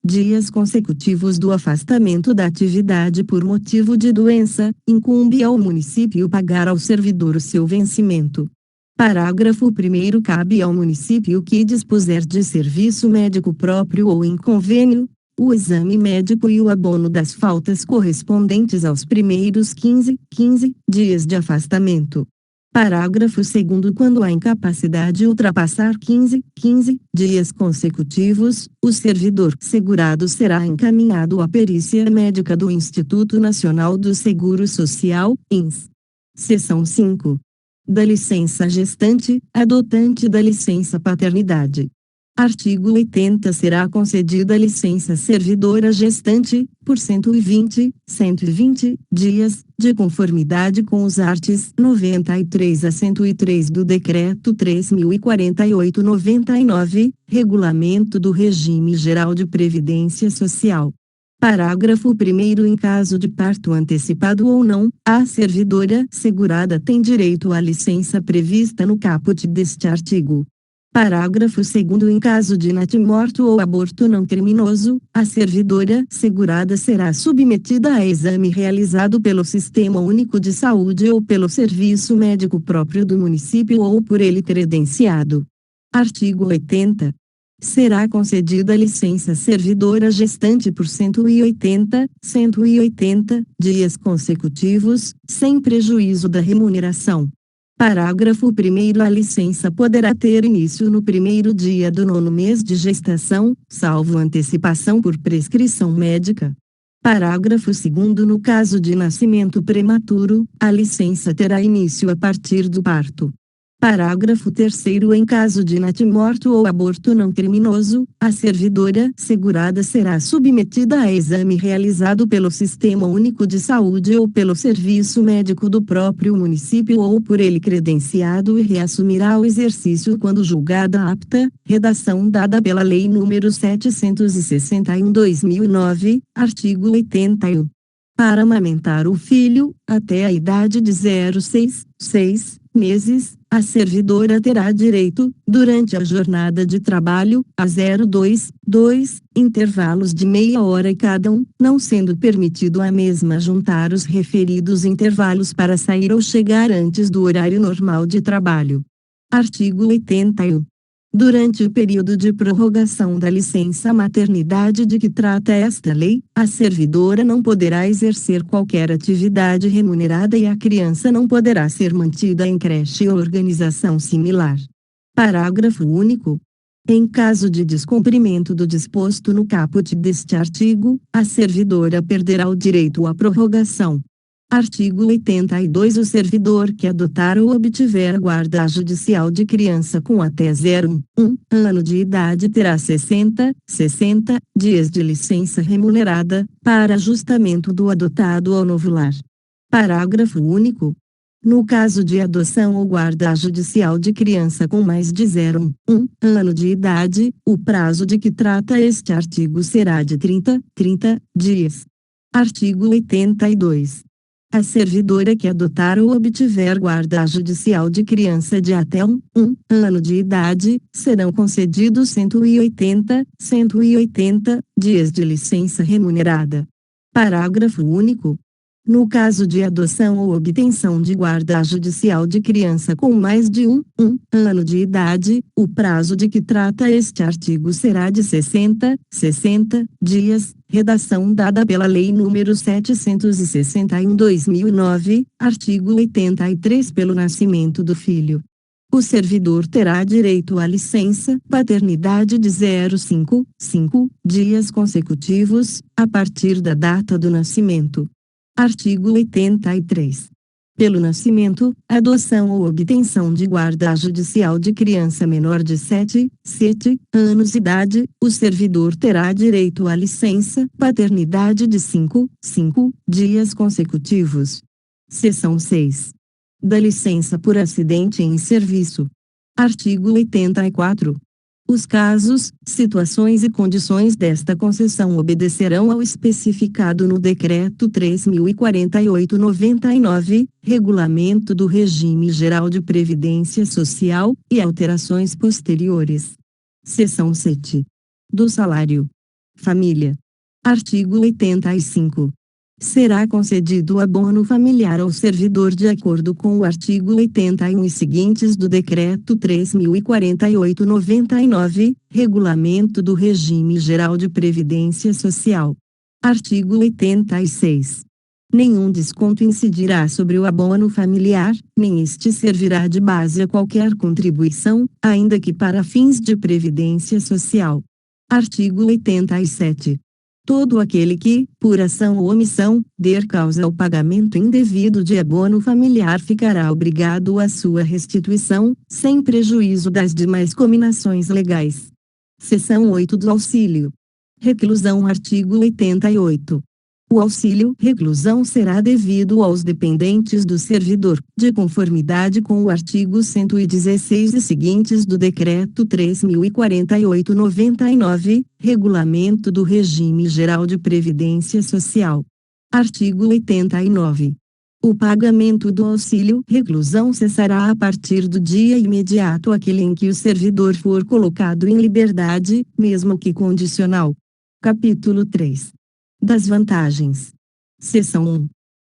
dias consecutivos do afastamento da atividade por motivo de doença, incumbe ao município pagar ao servidor o seu vencimento. Parágrafo 1º. Cabe ao município que dispuser de serviço médico próprio ou em convênio, o exame médico e o abono das faltas correspondentes aos primeiros 15 dias de afastamento. Parágrafo 2º. Quando a incapacidade ultrapassar 15 dias consecutivos, o servidor segurado será encaminhado à perícia médica do Instituto Nacional do Seguro Social, INSS. Seção 5. Da licença gestante, adotante da licença paternidade. Artigo 80. Será concedida licença servidora gestante, por 120 dias, de conformidade com os artigos 93 a 103 do Decreto 3.048/99, Regulamento do Regime Geral de Previdência Social. Parágrafo 1º. Em caso de parto antecipado ou não, a servidora segurada tem direito à licença prevista no caput deste artigo. Parágrafo 2º. Em caso de natimorto ou aborto não criminoso, a servidora segurada será submetida a exame realizado pelo Sistema Único de Saúde ou pelo serviço médico próprio do município ou por ele credenciado. Artigo 80. Será concedida licença servidora gestante por 180 dias consecutivos, sem prejuízo da remuneração. Parágrafo 1º. A licença poderá ter início no primeiro dia do 9º mês de gestação, salvo antecipação por prescrição médica. Parágrafo 2º. No caso de nascimento prematuro, a licença terá início a partir do parto. Parágrafo 3º. Em caso de natimorto ou aborto não criminoso, a servidora segurada será submetida a exame realizado pelo Sistema Único de Saúde ou pelo serviço médico do próprio município ou por ele credenciado e reassumirá o exercício quando julgada apta. Redação dada pela Lei nº 761/2009, artigo 81. Para amamentar o filho, até a idade de 6 meses, a servidora terá direito, durante a jornada de trabalho, a 2 intervalos de meia hora cada um, não sendo permitido à mesma juntar os referidos intervalos para sair ou chegar antes do horário normal de trabalho. Artigo 81. Durante o período de prorrogação da licença maternidade de que trata esta lei, a servidora não poderá exercer qualquer atividade remunerada e a criança não poderá ser mantida em creche ou organização similar. Parágrafo único. Em caso de descumprimento do disposto no caput deste artigo, a servidora perderá o direito à prorrogação. Artigo 82. O servidor que adotar ou obtiver a guarda judicial de criança com até 1 ano de idade terá 60 dias de licença remunerada, para ajustamento do adotado ao novo lar. Parágrafo único. No caso de adoção ou guarda judicial de criança com mais de 1 ano de idade, o prazo de que trata este artigo será de 30 dias. Artigo 82. A servidora que adotar ou obtiver guarda judicial de criança de até um ano de idade, serão concedidos 180 dias de licença remunerada. Parágrafo único. No caso de adoção ou obtenção de guarda judicial de criança com mais de um ano de idade, o prazo de que trata este artigo será de 60 dias, redação dada pela Lei nº 761/2009, artigo 83 pelo nascimento do filho. O servidor terá direito à licença paternidade de 5 dias consecutivos, a partir da data do nascimento. Artigo 83. Pelo nascimento, adoção ou obtenção de guarda judicial de criança menor de 7 anos de idade, o servidor terá direito à licença paternidade de 5 dias consecutivos. Seção 6. Da licença por acidente em serviço. Artigo 84. Os casos, situações e condições desta concessão obedecerão ao especificado no Decreto 3.048/99, Regulamento do Regime Geral de Previdência Social, e alterações posteriores. Seção 7. Do salário. Família. Artigo 85. Será concedido abono familiar ao servidor de acordo com o artigo 81 e seguintes do Decreto 3.048/99, Regulamento do Regime Geral de Previdência Social. Artigo 86. Nenhum desconto incidirá sobre o abono familiar, nem este servirá de base a qualquer contribuição, ainda que para fins de previdência social. Artigo 87. Todo aquele que, por ação ou omissão, der causa ao pagamento indevido de abono familiar ficará obrigado à sua restituição, sem prejuízo das demais cominações legais. Seção 8 do auxílio. Reclusão. Artigo 88. O auxílio-reclusão será devido aos dependentes do servidor, de conformidade com o artigo 116 e seguintes do Decreto 3.048/99, Regulamento do Regime Geral de Previdência Social. Artigo 89. O pagamento do auxílio-reclusão cessará a partir do dia imediato àquele em que o servidor for colocado em liberdade, mesmo que condicional. Capítulo 3. Das vantagens. Seção 1.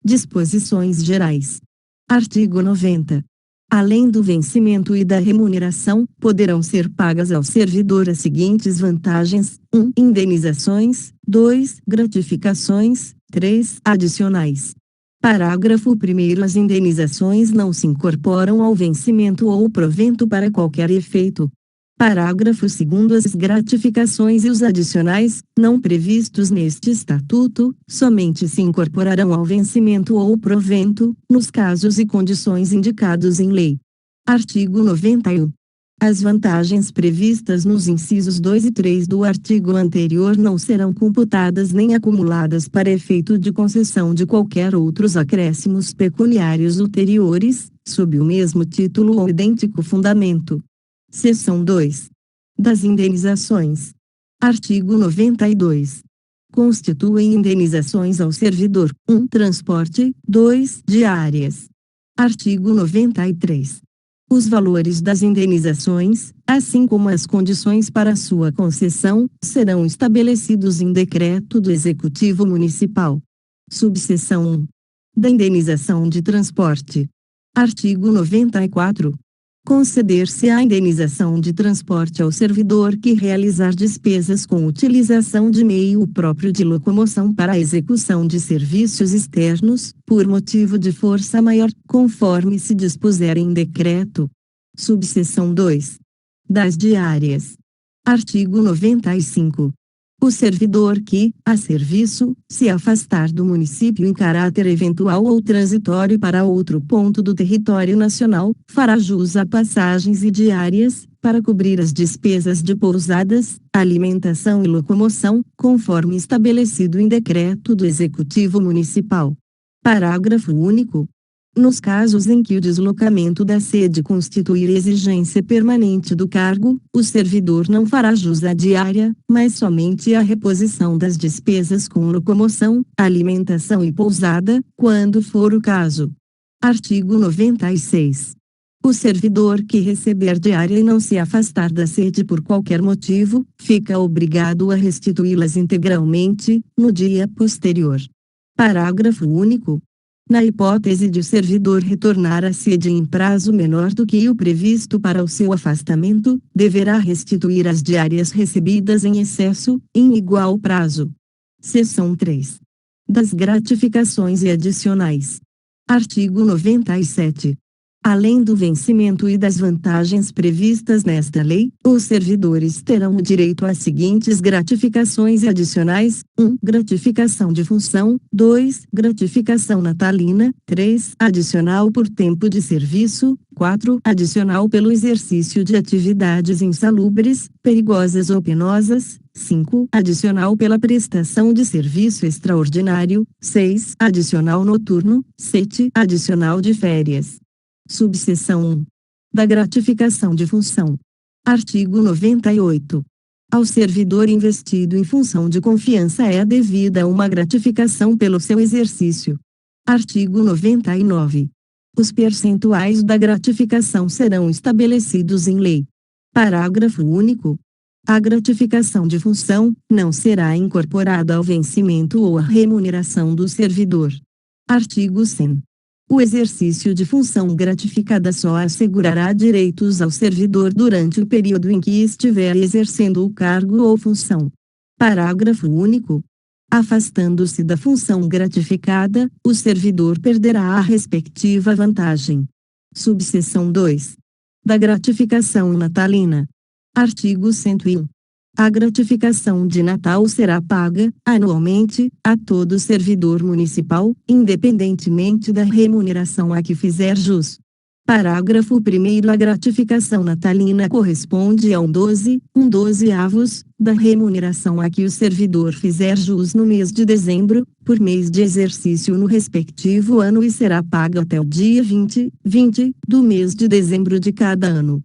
Disposições gerais. Artigo 90. Além do vencimento e da remuneração, poderão ser pagas ao servidor as seguintes vantagens: 1. Indenizações, 2. Gratificações, 3. Adicionais. Parágrafo 1º. As indenizações não se incorporam ao vencimento ou provento para qualquer efeito. Parágrafo 2º. As gratificações e os adicionais, não previstos neste Estatuto, somente se incorporarão ao vencimento ou provento, nos casos e condições indicados em lei. Artigo 91. As vantagens previstas nos incisos 2 e 3 do artigo anterior não serão computadas nem acumuladas para efeito de concessão de qualquer outros acréscimos pecuniários ulteriores, sob o mesmo título ou idêntico fundamento. Seção 2. Das indenizações. Artigo 92. Constituem indenizações ao servidor: 1. Transporte, 2. Diárias. Artigo 93. Os valores das indenizações, assim como as condições para sua concessão, serão estabelecidos em decreto do Executivo Municipal. Subseção 1. Da indenização de transporte. Artigo 94. Conceder-se a indenização de transporte ao servidor que realizar despesas com utilização de meio próprio de locomoção para a execução de serviços externos, por motivo de força maior, conforme se dispuser em decreto. Subseção 2. Das diárias. Artigo 95. O servidor que, a serviço, se afastar do município em caráter eventual ou transitório para outro ponto do território nacional, fará jus a passagens e diárias, para cobrir as despesas de pousadas, alimentação e locomoção, conforme estabelecido em decreto do Executivo Municipal. Parágrafo único. Nos casos em que o deslocamento da sede constituir exigência permanente do cargo, o servidor não fará jus à diária, mas somente à reposição das despesas com locomoção, alimentação e pousada, quando for o caso. Artigo 96. O servidor que receber diária e não se afastar da sede por qualquer motivo, fica obrigado a restituí-las integralmente, no dia posterior. Parágrafo único. Na hipótese de o servidor retornar à sede em prazo menor do que o previsto para o seu afastamento, deverá restituir as diárias recebidas em excesso, em igual prazo. Seção 3. Das gratificações e adicionais. Artigo 97. Além do vencimento e das vantagens previstas nesta lei, os servidores terão o direito às seguintes gratificações adicionais: 1. Gratificação de função. 2. Gratificação natalina. 3. Adicional por tempo de serviço. 4. Adicional pelo exercício de atividades insalubres, perigosas ou penosas. 5. Adicional pela prestação de serviço extraordinário. 6. Adicional noturno. 7. Adicional de férias. Subseção 1. Da gratificação de função. Artigo 98. Ao servidor investido em função de confiança é devida uma gratificação pelo seu exercício. Artigo 99. Os percentuais da gratificação serão estabelecidos em lei. Parágrafo único. A gratificação de função não será incorporada ao vencimento ou à remuneração do servidor. Artigo 100. O exercício de função gratificada só assegurará direitos ao servidor durante o período em que estiver exercendo o cargo ou função. Parágrafo único. Afastando-se da função gratificada, o servidor perderá a respectiva vantagem. Subseção 2. Da gratificação natalina. Artigo 101. A gratificação de Natal será paga, anualmente, a todo servidor municipal, independentemente da remuneração a que fizer jus. Parágrafo 1º. A gratificação natalina corresponde a um dozeavos, da remuneração a que o servidor fizer jus no mês de dezembro, por mês de exercício no respectivo ano e será paga até o dia 20 do mês de dezembro de cada ano.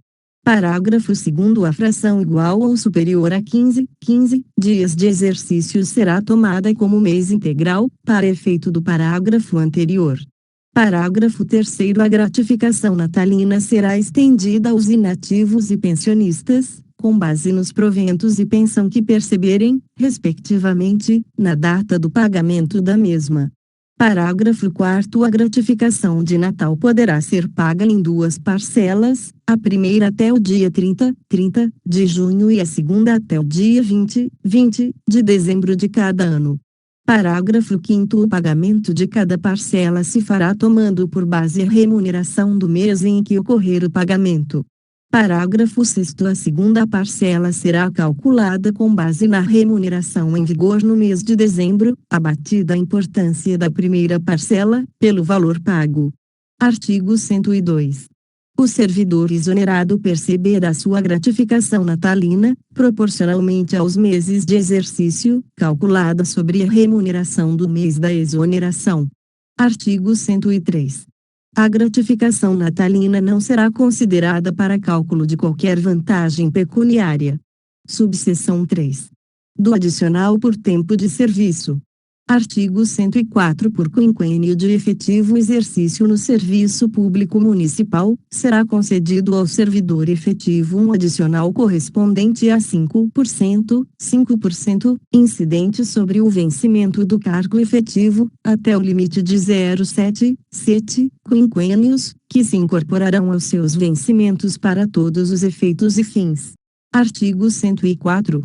Parágrafo 2º. A fração igual ou superior a 15 dias de exercício será tomada como mês integral, para efeito do parágrafo anterior. Parágrafo 3º. A gratificação natalina será estendida aos inativos e pensionistas, com base nos proventos e pensão que perceberem, respectivamente, na data do pagamento da mesma. Parágrafo 4º. A gratificação de Natal poderá ser paga em duas parcelas, a primeira até o dia 30 de junho e a segunda até o dia 20 de dezembro de cada ano. Parágrafo 5º. O pagamento de cada parcela se fará tomando por base a remuneração do mês em que ocorrer o pagamento. Parágrafo 6º. A segunda parcela será calculada com base na remuneração em vigor no mês de dezembro, abatida a importância da primeira parcela, pelo valor pago. Artigo 102. O servidor exonerado perceberá sua gratificação natalina, proporcionalmente aos meses de exercício, calculada sobre a remuneração do mês da exoneração. Artigo 103. A gratificação natalina não será considerada para cálculo de qualquer vantagem pecuniária. Subseção 3. Do adicional por tempo de serviço. Artigo 104. Por quinquênio de efetivo exercício no serviço público municipal, será concedido ao servidor efetivo um adicional correspondente a 5%, incidente sobre o vencimento do cargo efetivo, até o limite de 0,7 quinquênios, que se incorporarão aos seus vencimentos para todos os efeitos e fins. Artigo 104.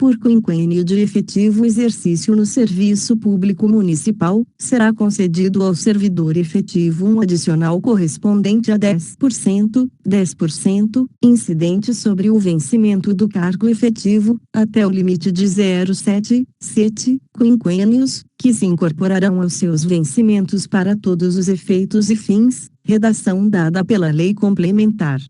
Por quinquênio de efetivo exercício no serviço público municipal, será concedido ao servidor efetivo um adicional correspondente a 10%, incidente sobre o vencimento do cargo efetivo, até o limite de 0,7 quinquênios, que se incorporarão aos seus vencimentos para todos os efeitos e fins, redação dada pela Lei Complementar.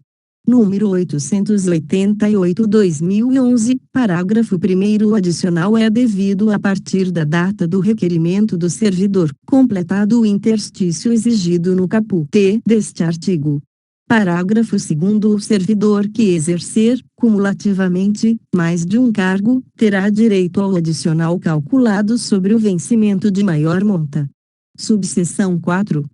número 888/2011, parágrafo 1º. O adicional é devido a partir da data do requerimento do servidor, completado o interstício exigido no caput deste artigo. Parágrafo 2º. O servidor que exercer, cumulativamente, mais de um cargo, terá direito ao adicional calculado sobre o vencimento de maior monta. Subseção 4.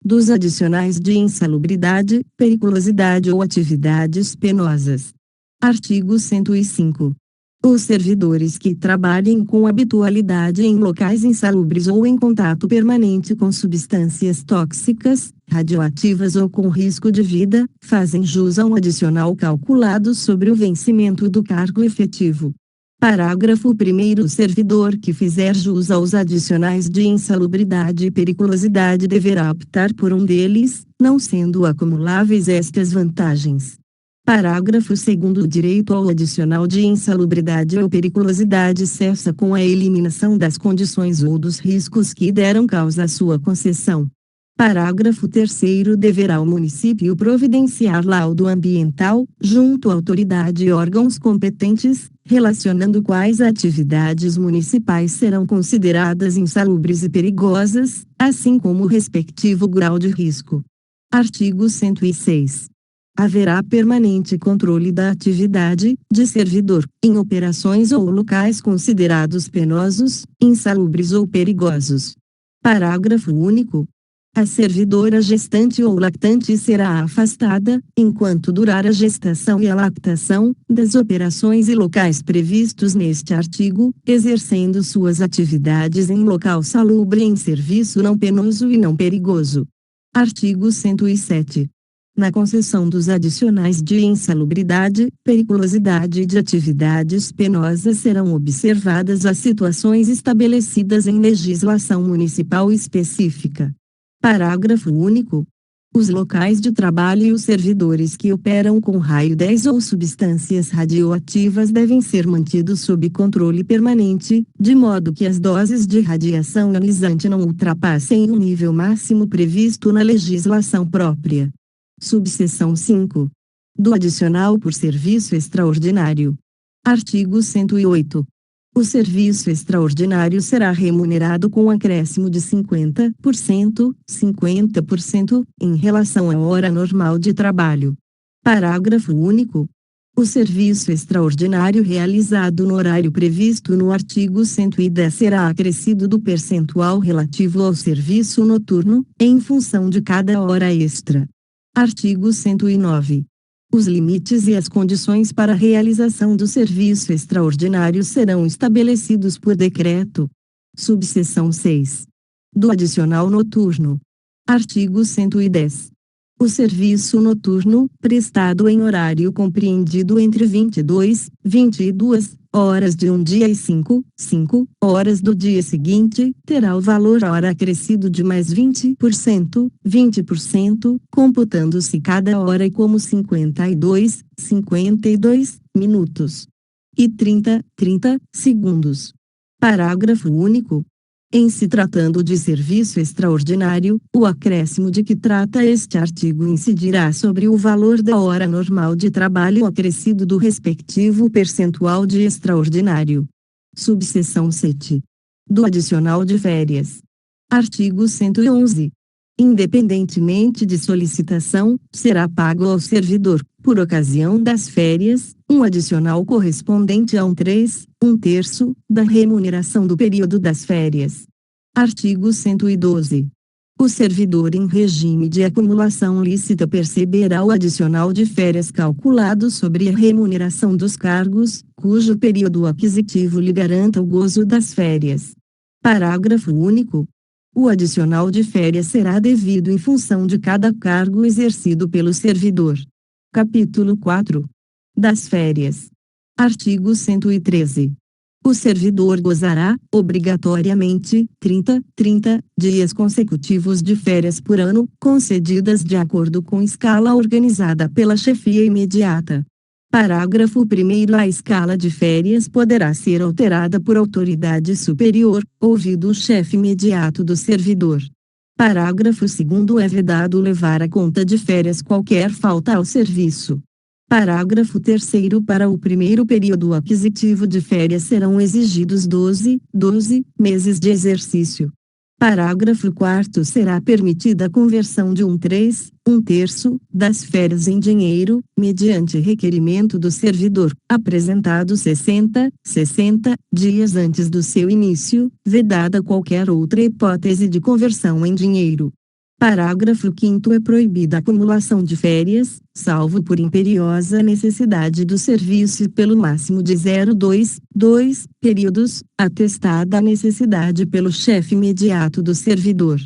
Dos adicionais de insalubridade, periculosidade ou atividades penosas. Artigo 105. Os servidores que trabalhem com habitualidade em locais insalubres ou em contato permanente com substâncias tóxicas, radioativas ou com risco de vida, fazem jus a um adicional calculado sobre o vencimento do cargo efetivo. Parágrafo 1º. O servidor que fizer jus aos adicionais de insalubridade e periculosidade deverá optar por um deles, não sendo acumuláveis estas vantagens. Parágrafo 2º. O direito ao adicional de insalubridade ou periculosidade cessa com a eliminação das condições ou dos riscos que deram causa à sua concessão. Parágrafo 3º. Deverá o município providenciar laudo ambiental, junto à autoridade e órgãos competentes, relacionando quais atividades municipais serão consideradas insalubres e perigosas, assim como o respectivo grau de risco. Artigo 106. Haverá permanente controle da atividade de servidor, em operações ou locais considerados penosos, insalubres ou perigosos. Parágrafo único. A servidora gestante ou lactante será afastada, enquanto durar a gestação e a lactação, das operações e locais previstos neste artigo, exercendo suas atividades em local salubre em serviço não penoso e não perigoso. Artigo 107. Na concessão dos adicionais de insalubridade, periculosidade e de atividades penosas serão observadas as situações estabelecidas em legislação municipal específica. Parágrafo único. Os locais de trabalho e os servidores que operam com raio 10 ou substâncias radioativas devem ser mantidos sob controle permanente, de modo que as doses de radiação ionizante não ultrapassem o nível máximo previsto na legislação própria. Subseção 5. Do adicional por serviço extraordinário. Artigo 108. O serviço extraordinário será remunerado com acréscimo de 50%, em relação à hora normal de trabalho. Parágrafo único. O serviço extraordinário realizado no horário previsto no artigo 110 será acrescido do percentual relativo ao serviço noturno, em função de cada hora extra. Artigo 109. Os limites e as condições para a realização do serviço extraordinário serão estabelecidos por decreto. Subseção 6. Do adicional noturno. Artigo 110. O serviço noturno, prestado em horário compreendido entre 22 horas de um dia e 5 horas do dia seguinte, terá o valor hora acrescido de mais 20%, computando-se cada hora como 52 minutos e 30 segundos. Parágrafo único. Em se tratando de serviço extraordinário, o acréscimo de que trata este artigo incidirá sobre o valor da hora normal de trabalho acrescido do respectivo percentual de extraordinário. Subseção 7. Do adicional de férias. Artigo 111. Independentemente de solicitação, será pago ao servidor, por ocasião das férias, um adicional correspondente a um terço, da remuneração do período das férias. Artigo 112. O servidor em regime de acumulação lícita perceberá o adicional de férias calculado sobre a remuneração dos cargos, cujo período aquisitivo lhe garanta o gozo das férias. Parágrafo único. O adicional de férias será devido em função de cada cargo exercido pelo servidor. Capítulo 4. Das férias. Artigo 113. O servidor gozará, obrigatoriamente, 30 dias consecutivos de férias por ano, concedidas de acordo com escala organizada pela chefia imediata. Parágrafo 1º. A escala de férias poderá ser alterada por autoridade superior, ouvido o chefe imediato do servidor. Parágrafo 2º. É vedado levar a conta de férias qualquer falta ao serviço. Parágrafo 3º. Para o primeiro período aquisitivo de férias serão exigidos 12 meses de exercício. Parágrafo 4º. Será permitida a conversão de 1/3 das férias em dinheiro, mediante requerimento do servidor, apresentado 60 dias antes do seu início, vedada qualquer outra hipótese de conversão em dinheiro. Parágrafo 5º. É proibida a acumulação de férias, salvo por imperiosa necessidade do serviço e pelo máximo de 0,2 períodos, atestada a necessidade pelo chefe imediato do servidor.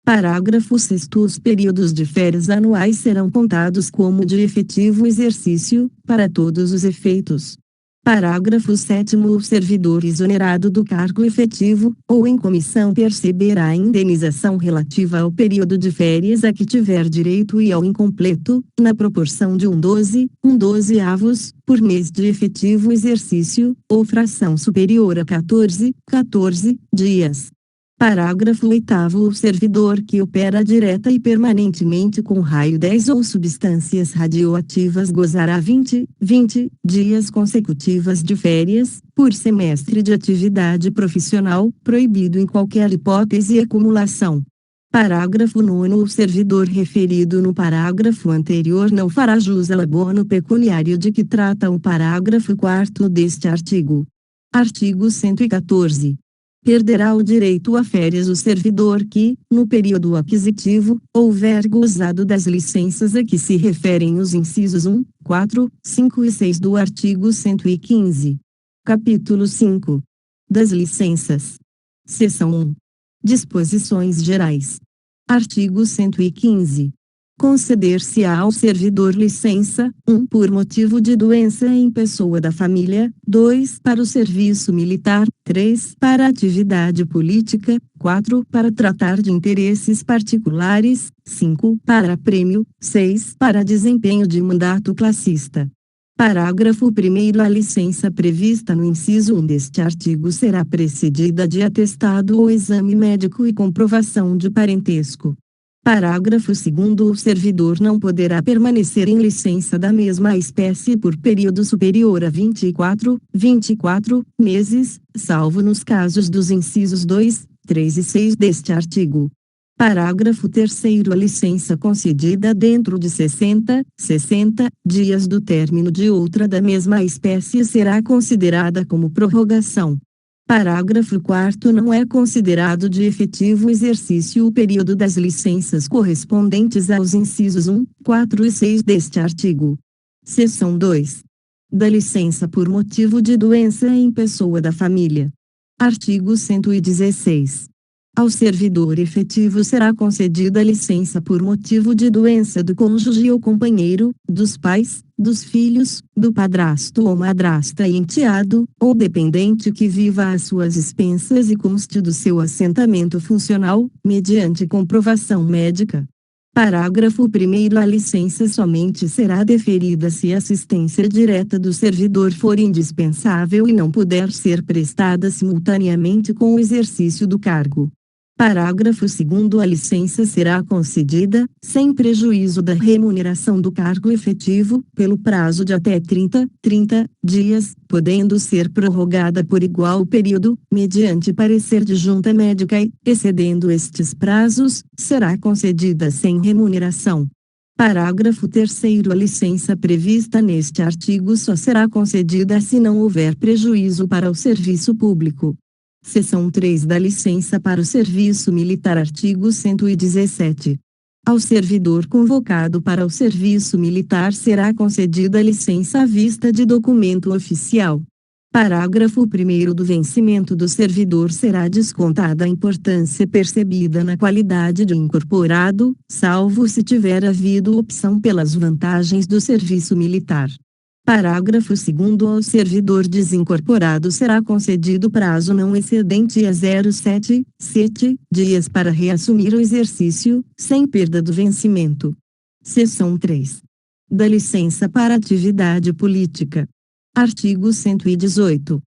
Parágrafo 6º. Os períodos de férias anuais serão contados como de efetivo exercício, para todos os efeitos. Parágrafo 7º. O servidor exonerado do cargo efetivo, ou em comissão, perceberá a indenização relativa ao período de férias a que tiver direito e ao incompleto, na proporção de 1/12 por mês de efetivo exercício, ou fração superior a 14 dias. Parágrafo 8º. O servidor que opera direta e permanentemente com raio 10 ou substâncias radioativas gozará 20 dias consecutivas de férias, por semestre de atividade profissional, proibido em qualquer hipótese acumulação. Parágrafo 9º. O servidor referido no parágrafo anterior não fará jus ao abono pecuniário de que trata o parágrafo 4º deste artigo. Artigo 114. Perderá o direito a férias o servidor que, no período aquisitivo, houver gozado das licenças a que se referem os incisos 1, 4, 5 e 6 do artigo 115. Capítulo 5. Das licenças. Seção 1. Disposições gerais. Artigo 115. Conceder-se-á ao servidor licença, 1 por motivo de doença em pessoa da família, 2 para o serviço militar, 3 para atividade política, 4 para tratar de interesses particulares, 5 para prêmio, 6 para desempenho de mandato classista. Parágrafo 1º. A licença prevista no inciso 1 deste artigo será precedida de atestado ou exame médico e comprovação de parentesco. Parágrafo 2º. O servidor não poderá permanecer em licença da mesma espécie por período superior a 24 meses, salvo nos casos dos incisos 2, 3 e 6 deste artigo. Parágrafo 3º. A licença concedida dentro de 60 dias do término de outra da mesma espécie será considerada como prorrogação. Parágrafo 4º. Não é considerado de efetivo exercício o período das licenças correspondentes aos incisos 1, 4 e 6 deste artigo. Seção 2. Da licença por motivo de doença em pessoa da família. Artigo 116. Ao servidor efetivo será concedida licença por motivo de doença do cônjuge ou companheiro, dos pais, dos filhos, do padrasto ou madrasta e enteado, ou dependente que viva às suas expensas e conste do seu assentamento funcional, mediante comprovação médica. Parágrafo 1º. A licença somente será deferida se a assistência direta do servidor for indispensável e não puder ser prestada simultaneamente com o exercício do cargo. Parágrafo 2º. A licença será concedida, sem prejuízo da remuneração do cargo efetivo, pelo prazo de até 30 dias, podendo ser prorrogada por igual período, mediante parecer de junta médica e, excedendo estes prazos, será concedida sem remuneração. Parágrafo 3º. A licença prevista neste artigo só será concedida se não houver prejuízo para o serviço público. Seção 3 da licença para o serviço militar. Artigo 117. Ao servidor convocado para o serviço militar será concedida licença à vista de documento oficial. Parágrafo 1º. Do vencimento do servidor será descontada a importância percebida na qualidade de incorporado, salvo se tiver havido opção pelas vantagens do serviço militar. Parágrafo 2º. Ao servidor desincorporado será concedido prazo não excedente a 0,7 dias para reassumir o exercício, sem perda do vencimento. Seção 3. Da licença para atividade política. Artigo 118.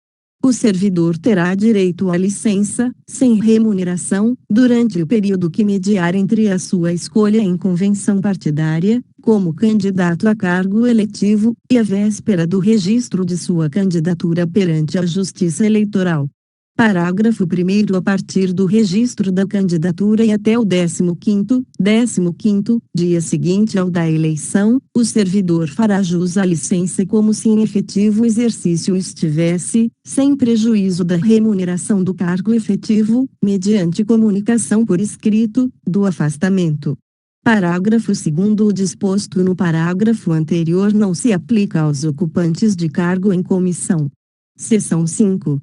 O servidor terá direito à licença, sem remuneração, durante o período que mediar entre a sua escolha em convenção partidária, como candidato a cargo eletivo, e a véspera do registro de sua candidatura perante a Justiça Eleitoral. Parágrafo 1º. A partir do registro da candidatura e até o 15º dia seguinte ao da eleição, o servidor fará jus à licença como se em efetivo exercício estivesse, sem prejuízo da remuneração do cargo efetivo, mediante comunicação por escrito, do afastamento. Parágrafo 2º. O disposto no parágrafo anterior não se aplica aos ocupantes de cargo em comissão. Seção 5.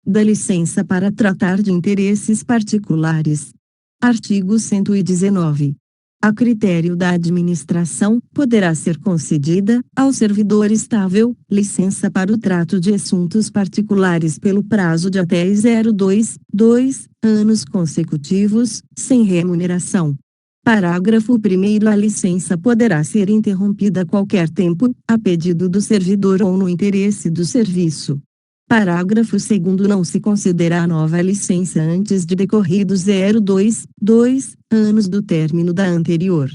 Da licença para tratar de interesses particulares. Artigo 119. A critério da administração, poderá ser concedida, ao servidor estável, licença para o trato de assuntos particulares pelo prazo de até 2 anos consecutivos, sem remuneração. Parágrafo 1º. A licença poderá ser interrompida a qualquer tempo, a pedido do servidor ou no interesse do serviço. Parágrafo 2º. Não se considerará nova licença antes de decorridos 2 anos do término da anterior.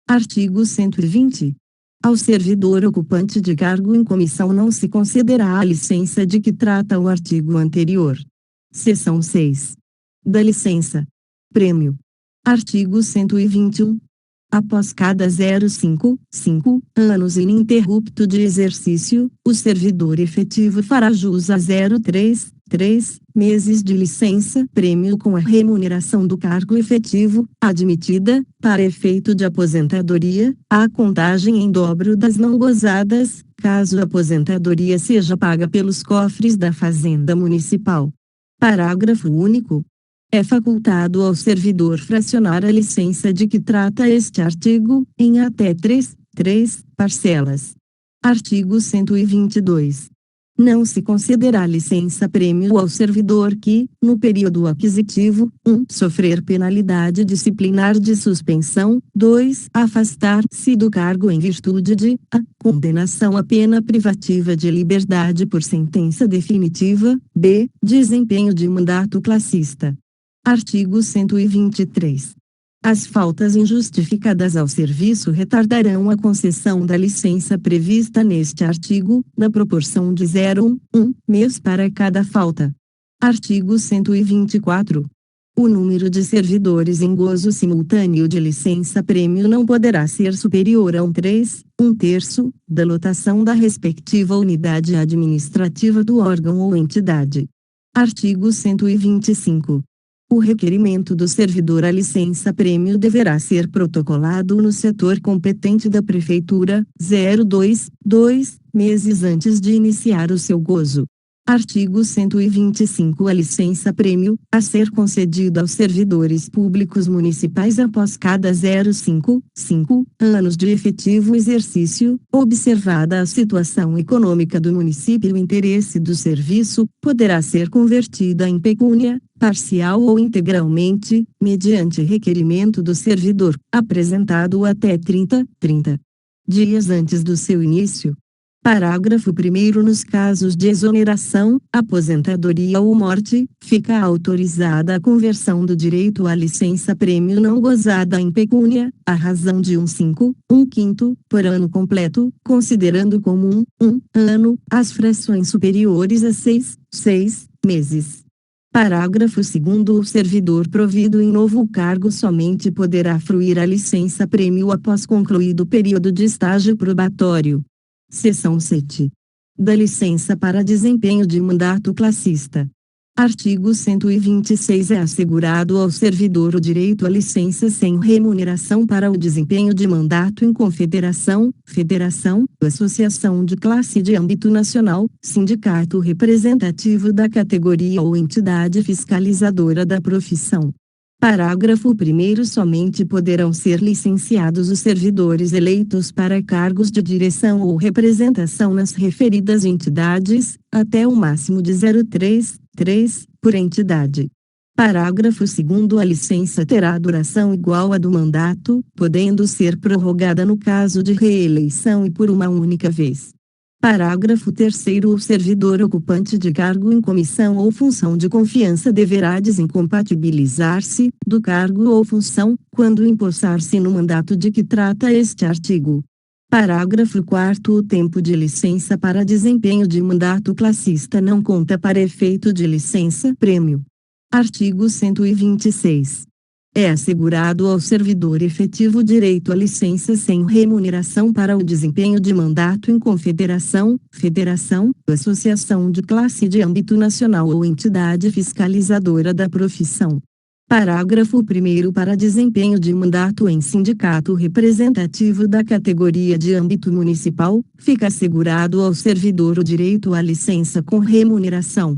Artigo 120. Ao servidor ocupante de cargo em comissão não se concederá a licença de que trata o artigo anterior. Seção 6. Da licença. Prêmio. Artigo 121. Após cada 5 anos ininterrupto de exercício, o servidor efetivo fará jus a 3 meses de licença prêmio com a remuneração do cargo efetivo, admitida, para efeito de aposentadoria, a contagem em dobro das não gozadas, caso a aposentadoria seja paga pelos cofres da Fazenda Municipal. Parágrafo único. É facultado ao servidor fracionar a licença de que trata este artigo, em até 3 parcelas. Artigo 122. Não se concederá licença-prêmio ao servidor que, no período aquisitivo, 1. Sofrer penalidade disciplinar de suspensão, 2. Afastar-se do cargo em virtude de a. Condenação à pena privativa de liberdade por sentença definitiva, b. Desempenho de mandato classista. Artigo 123. As faltas injustificadas ao serviço retardarão a concessão da licença prevista neste artigo, na proporção de 0,1 mês para cada falta. Artigo 124. O número de servidores em gozo simultâneo de licença-prêmio não poderá ser superior a 1/3 da lotação da respectiva unidade administrativa do órgão ou entidade. Artigo 125. O requerimento do servidor à licença-prêmio deverá ser protocolado no setor competente da Prefeitura, 2 meses antes de iniciar o seu gozo. Artigo 125. A licença-prêmio, a ser concedida aos servidores públicos municipais após cada 5 anos de efetivo exercício, observada a situação econômica do município e o interesse do serviço, poderá ser convertida em pecúnia, parcial ou integralmente, mediante requerimento do servidor, apresentado até 30 dias antes do seu início. Parágrafo 1º. Nos casos de exoneração, aposentadoria ou morte, fica autorizada a conversão do direito à licença-prêmio não gozada em pecúnia, à razão de 1/5 por ano completo, considerando como um ano, as frações superiores a 6 meses. Parágrafo 2º. O servidor provido em novo cargo somente poderá fruir a licença-prêmio após concluído o período de estágio probatório. Seção 7. Da licença para desempenho de mandato classista. Artigo 126. É assegurado ao servidor o direito à licença sem remuneração para o desempenho de mandato em confederação, federação, associação de classe de âmbito nacional, sindicato representativo da categoria ou entidade fiscalizadora da profissão. Parágrafo 1º. Somente poderão ser licenciados os servidores eleitos para cargos de direção ou representação nas referidas entidades, até o máximo de 0,3 por entidade. Parágrafo 2º. A licença terá duração igual à do mandato, podendo ser prorrogada no caso de reeleição e por uma única vez. Parágrafo 3º. O servidor ocupante de cargo em comissão ou função de confiança deverá desincompatibilizar-se do cargo ou função, quando empossar-se no mandato de que trata este artigo. Parágrafo 4º. O tempo de licença para desempenho de mandato classista não conta para efeito de licença-prêmio. Artigo 126. É assegurado ao servidor efetivo direito à licença sem remuneração para o desempenho de mandato em confederação, federação, associação de classe de âmbito nacional ou entidade fiscalizadora da profissão. Parágrafo 1º. Para desempenho de mandato em sindicato representativo da categoria de âmbito municipal, fica assegurado ao servidor o direito à licença com remuneração.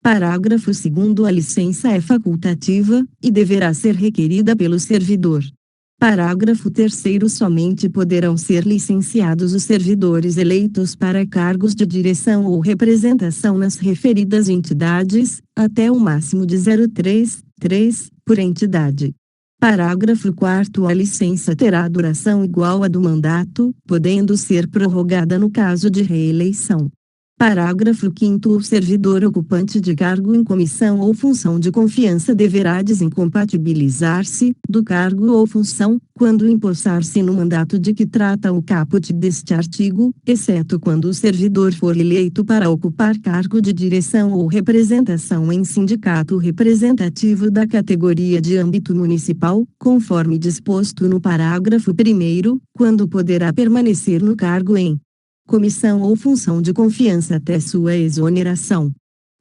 Parágrafo 2º. A licença é facultativa, e deverá ser requerida pelo servidor. Parágrafo 3º. Somente poderão ser licenciados os servidores eleitos para cargos de direção ou representação nas referidas entidades, até o máximo de 0,3 por entidade. Parágrafo 4º. A licença terá duração igual à do mandato, podendo ser prorrogada no caso de reeleição. Parágrafo 5º. O servidor ocupante de cargo em comissão ou função de confiança deverá desincompatibilizar-se do cargo ou função, quando empossar-se no mandato de que trata o caput deste artigo, exceto quando o servidor for eleito para ocupar cargo de direção ou representação em sindicato representativo da categoria de âmbito municipal, conforme disposto no parágrafo 1º, quando poderá permanecer no cargo em comissão ou função de confiança até sua exoneração.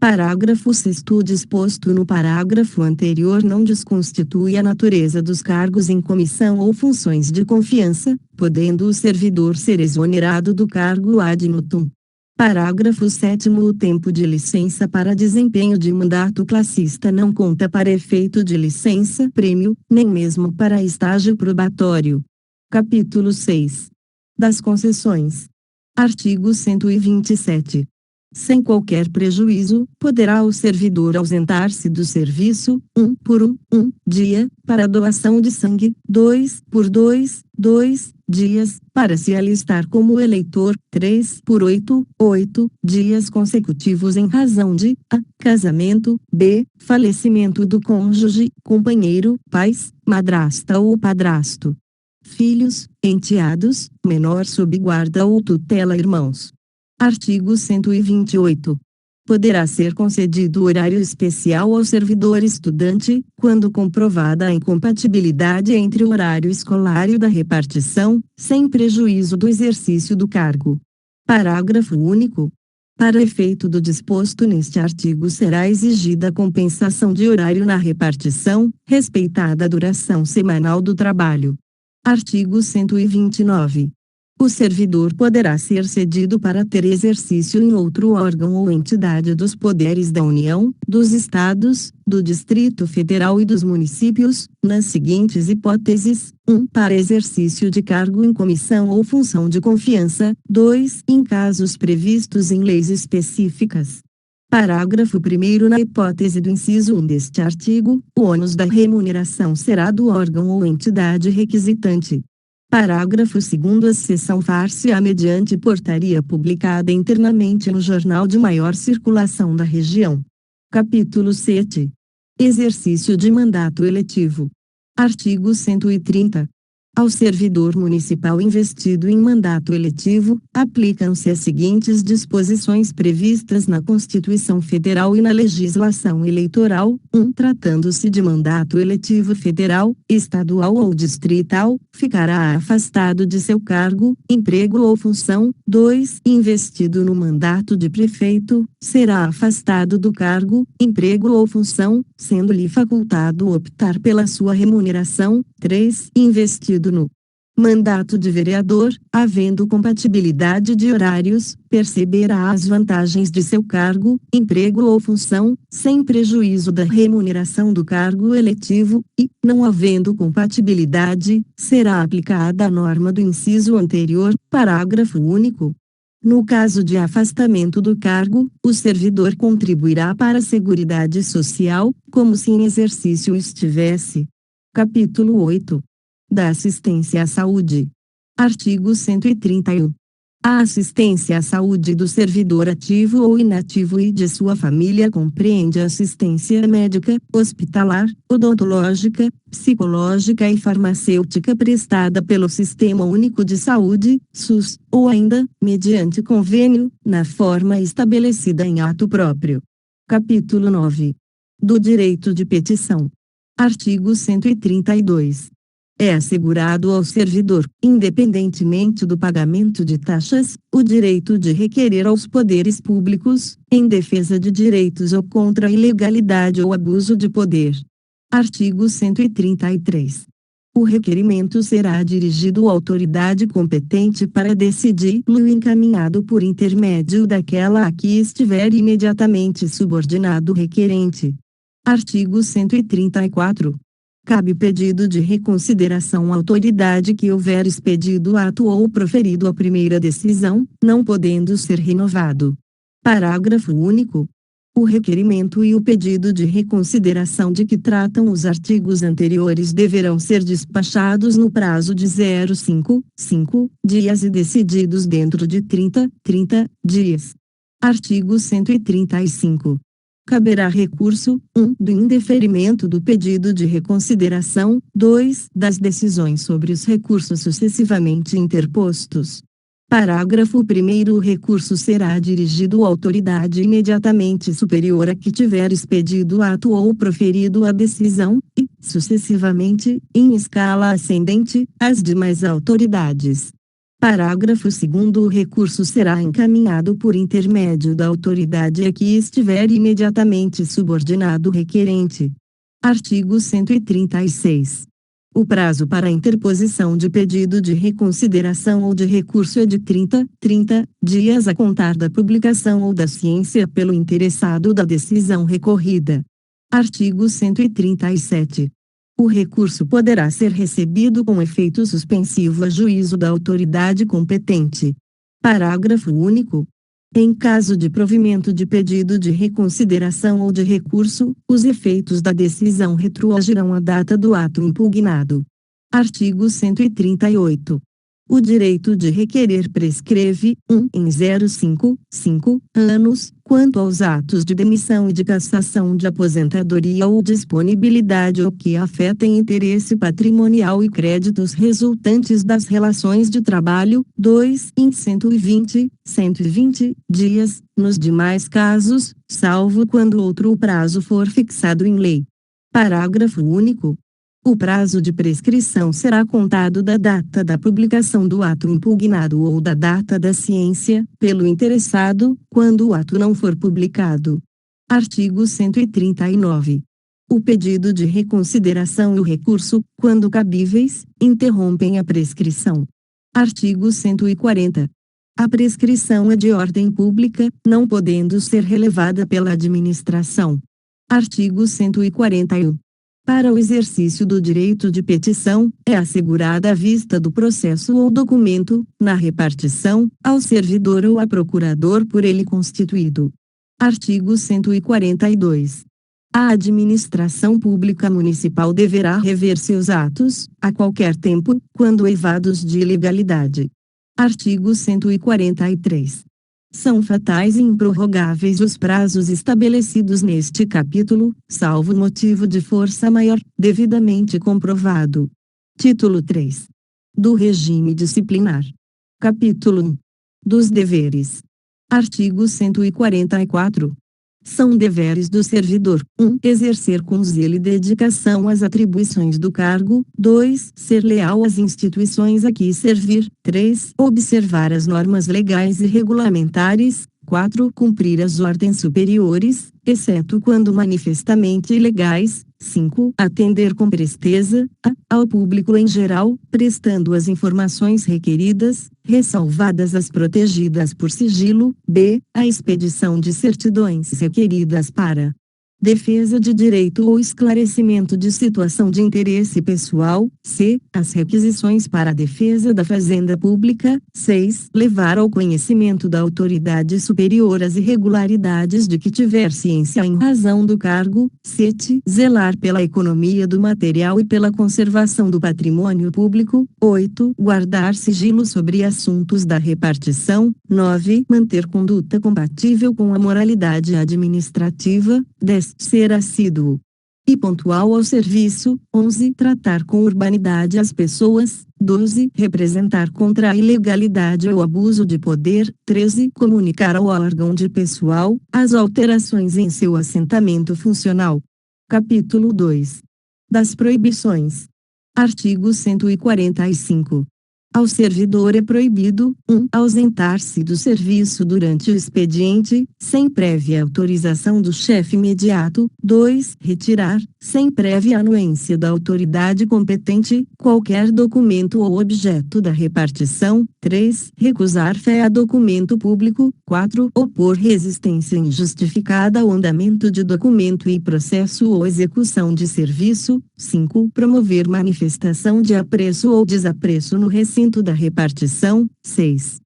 Parágrafo 6º. Disposto no parágrafo anterior não desconstitui a natureza dos cargos em comissão ou funções de confiança, podendo o servidor ser exonerado do cargo ad nutum. Parágrafo 7º. O tempo de licença para desempenho de mandato classista não conta para efeito de licença-prêmio, nem mesmo para estágio probatório. Capítulo 6. Das concessões. Artigo 127. Sem qualquer prejuízo, poderá o servidor ausentar-se do serviço, por um dia, para doação de sangue, 2 por 2 dias, para se alistar como eleitor, 3 por 8 dias consecutivos em razão de a. Casamento, b. Falecimento do cônjuge, companheiro, pais, madrasta ou padrasto. Filhos, enteados, menor sob guarda ou tutela irmãos. Artigo 128. Poderá ser concedido horário especial ao servidor estudante, quando comprovada a incompatibilidade entre o horário escolar e o da repartição, sem prejuízo do exercício do cargo. Parágrafo único. Para efeito do disposto neste artigo será exigida compensação de horário na repartição, respeitada a duração semanal do trabalho. Artigo 129. O servidor poderá ser cedido para ter exercício em outro órgão ou entidade dos poderes da União, dos Estados, do Distrito Federal e dos municípios, nas seguintes hipóteses: 1. Para exercício de cargo em comissão ou função de confiança. 2. Em casos previstos em leis específicas. Parágrafo 1º. Na hipótese do inciso 1 deste artigo, o ônus da remuneração será do órgão ou entidade requisitante. Parágrafo 2º. A cessão far-se-á mediante portaria publicada internamente no jornal de maior circulação da região. Capítulo 7. Exercício de mandato eletivo. Artigo 130. Ao servidor municipal investido em mandato eletivo, aplicam-se as seguintes disposições previstas na Constituição Federal e na legislação eleitoral: 1. Tratando-se de mandato eletivo federal, estadual ou distrital, ficará afastado de seu cargo, emprego ou função. 2. Investido no mandato de prefeito, será afastado do cargo, emprego ou função, sendo-lhe facultado optar pela sua remuneração. 3. Investido no mandato de vereador, havendo compatibilidade de horários, perceberá as vantagens de seu cargo, emprego ou função, sem prejuízo da remuneração do cargo eletivo, e, não havendo compatibilidade, será aplicada a norma do inciso anterior. Parágrafo único. No caso de afastamento do cargo, o servidor contribuirá para a Seguridade Social, como se em exercício estivesse. Capítulo 8. Da assistência à saúde. Artigo 131. A assistência à saúde do servidor ativo ou inativo e de sua família compreende assistência médica, hospitalar, odontológica, psicológica e farmacêutica prestada pelo Sistema Único de Saúde, SUS, ou ainda, mediante convênio, na forma estabelecida em ato próprio. Capítulo 9. Do direito de petição. Artigo 132. É assegurado ao servidor, independentemente do pagamento de taxas, o direito de requerer aos poderes públicos, em defesa de direitos ou contra a ilegalidade ou abuso de poder. Artigo 133. O requerimento será dirigido à autoridade competente para decidi-lo e encaminhado por intermédio daquela a que estiver imediatamente subordinado o requerente. Artigo 134. Cabe pedido de reconsideração à autoridade que houver expedido o ato ou proferido a primeira decisão, não podendo ser renovado. Parágrafo único. O requerimento e o pedido de reconsideração de que tratam os artigos anteriores deverão ser despachados no prazo de 5 dias e decididos dentro de 30 dias. Artigo 135. Caberá recurso, 1. Do indeferimento do pedido de reconsideração, 2. Das decisões sobre os recursos sucessivamente interpostos. Parágrafo 1º. O recurso será dirigido à autoridade imediatamente superior a que tiver expedido o ato ou proferido a decisão, e, sucessivamente, em escala ascendente, às demais autoridades. Parágrafo 2º. O recurso será encaminhado por intermédio da autoridade a que estiver imediatamente subordinado o requerente. Artigo 136. O prazo para a interposição de pedido de reconsideração ou de recurso é de 30 dias a contar da publicação ou da ciência pelo interessado da decisão recorrida. Artigo 137. O recurso poderá ser recebido com efeito suspensivo a juízo da autoridade competente. Parágrafo único. Em caso de provimento de pedido de reconsideração ou de recurso, os efeitos da decisão retroagirão à data do ato impugnado. Artigo 138. O direito de requerer prescreve, em 5 anos, quanto aos atos de demissão e de cassação de aposentadoria ou disponibilidade ou que afetem interesse patrimonial e créditos resultantes das relações de trabalho, 2. Em 120 dias, nos demais casos, salvo quando outro prazo for fixado em lei. Parágrafo único. O prazo de prescrição será contado da data da publicação do ato impugnado ou da data da ciência, pelo interessado, quando o ato não for publicado. Artigo 139. O pedido de reconsideração e o recurso, quando cabíveis, interrompem a prescrição. Artigo 140. A prescrição é de ordem pública, não podendo ser relevada pela administração. Artigo 141. Para o exercício do direito de petição, é assegurada a vista do processo ou documento, na repartição, ao servidor ou a procurador por ele constituído. Artigo 142. A administração pública municipal deverá rever seus atos, a qualquer tempo, quando eivados de ilegalidade. Artigo 143. São fatais e improrrogáveis os prazos estabelecidos neste capítulo, salvo motivo de força maior, devidamente comprovado. Título 3. Do regime disciplinar. Capítulo 1. Dos deveres. Artigo 144. São deveres do servidor: 1. Exercer com zelo e dedicação as atribuições do cargo. 2. Ser leal às instituições a que servir. 3. Observar as normas legais e regulamentares. 4. Cumprir as ordens superiores, exceto quando manifestamente ilegais. 5. Atender com presteza ao público em geral, prestando as informações requeridas, ressalvadas as protegidas por sigilo. B. A expedição de certidões requeridas para Defesa de direito ou esclarecimento de situação de interesse pessoal. C. As requisições para a defesa da fazenda pública. 6. Levar ao conhecimento da autoridade superior as irregularidades de que tiver ciência em razão do cargo. 7. Zelar pela economia do material e pela conservação do patrimônio público. 8. Guardar sigilo sobre assuntos da repartição. 9. Manter conduta compatível com a moralidade administrativa. 10. Ser assíduo e pontual ao serviço. 11. Tratar com urbanidade as pessoas. 12. Representar contra a ilegalidade ou abuso de poder. 13. Comunicar ao órgão de pessoal as alterações em seu assentamento funcional. Capítulo 2. Das proibições. Artigo 145. Ao servidor é proibido: 1. Ausentar-se do serviço durante o expediente, sem prévia autorização do chefe imediato. 2. Retirar, sem prévia anuência da autoridade competente, qualquer documento ou objeto da repartição. 3. Recusar fé a documento público. 4. Opor resistência injustificada ao andamento de documento e processo ou execução de serviço. 5. Promover manifestação de apreço ou desapreço no recinto da repartição. 6.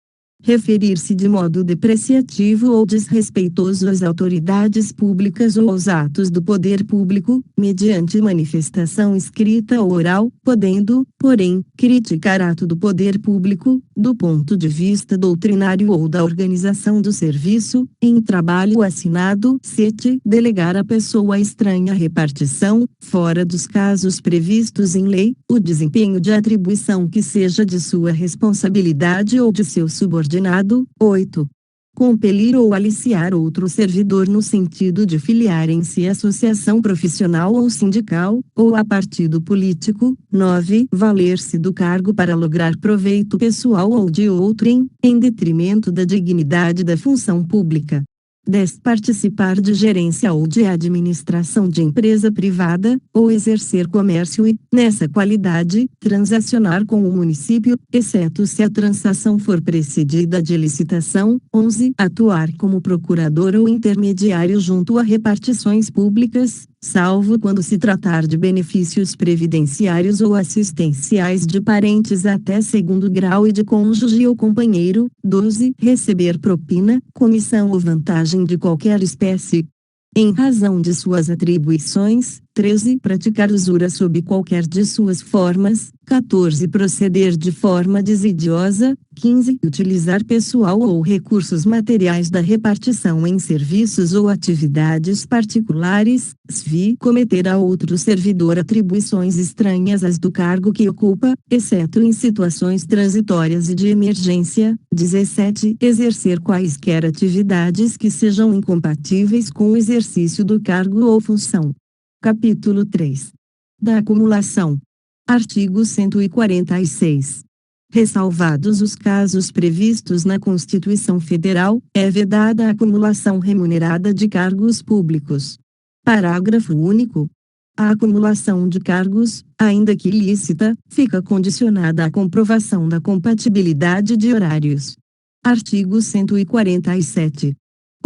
Referir-se de modo depreciativo ou desrespeitoso às autoridades públicas ou aos atos do poder público, mediante manifestação escrita ou oral, podendo, porém, criticar ato do poder público, do ponto de vista doutrinário ou da organização do serviço, em trabalho assinado. 7. Delegar a pessoa estranha à repartição, fora dos casos previstos em lei, o desempenho de atribuição que seja de sua responsabilidade ou de seu subordinado. 8. Compelir ou aliciar outro servidor no sentido de filiarem-se à associação profissional ou sindical, ou a partido político. 9. Valer-se do cargo para lograr proveito pessoal ou de outrem, em detrimento da dignidade da função pública. 10. Participar de gerência ou de administração de empresa privada, ou exercer comércio e, nessa qualidade, transacionar com o município, exceto se a transação for precedida de licitação. 11. Atuar como procurador ou intermediário junto a repartições públicas, salvo quando se tratar de benefícios previdenciários ou assistenciais de parentes até segundo grau e de cônjuge ou companheiro. 12. Receber propina, comissão ou vantagem de qualquer espécie, em razão de suas atribuições. 13. Praticar usura sob qualquer de suas formas. 14. Proceder de forma desidiosa. 15. Utilizar pessoal ou recursos materiais da repartição em serviços ou atividades particulares. SVI. Cometer a outro servidor atribuições estranhas às do cargo que ocupa, exceto em situações transitórias e de emergência. 17. Exercer quaisquer atividades que sejam incompatíveis com o exercício do cargo ou função. Capítulo 3. Da acumulação. Artigo 146. Ressalvados os casos previstos na Constituição Federal, é vedada a acumulação remunerada de cargos públicos. Parágrafo único. A acumulação de cargos, ainda que ilícita, fica condicionada à comprovação da compatibilidade de horários. Artigo 147.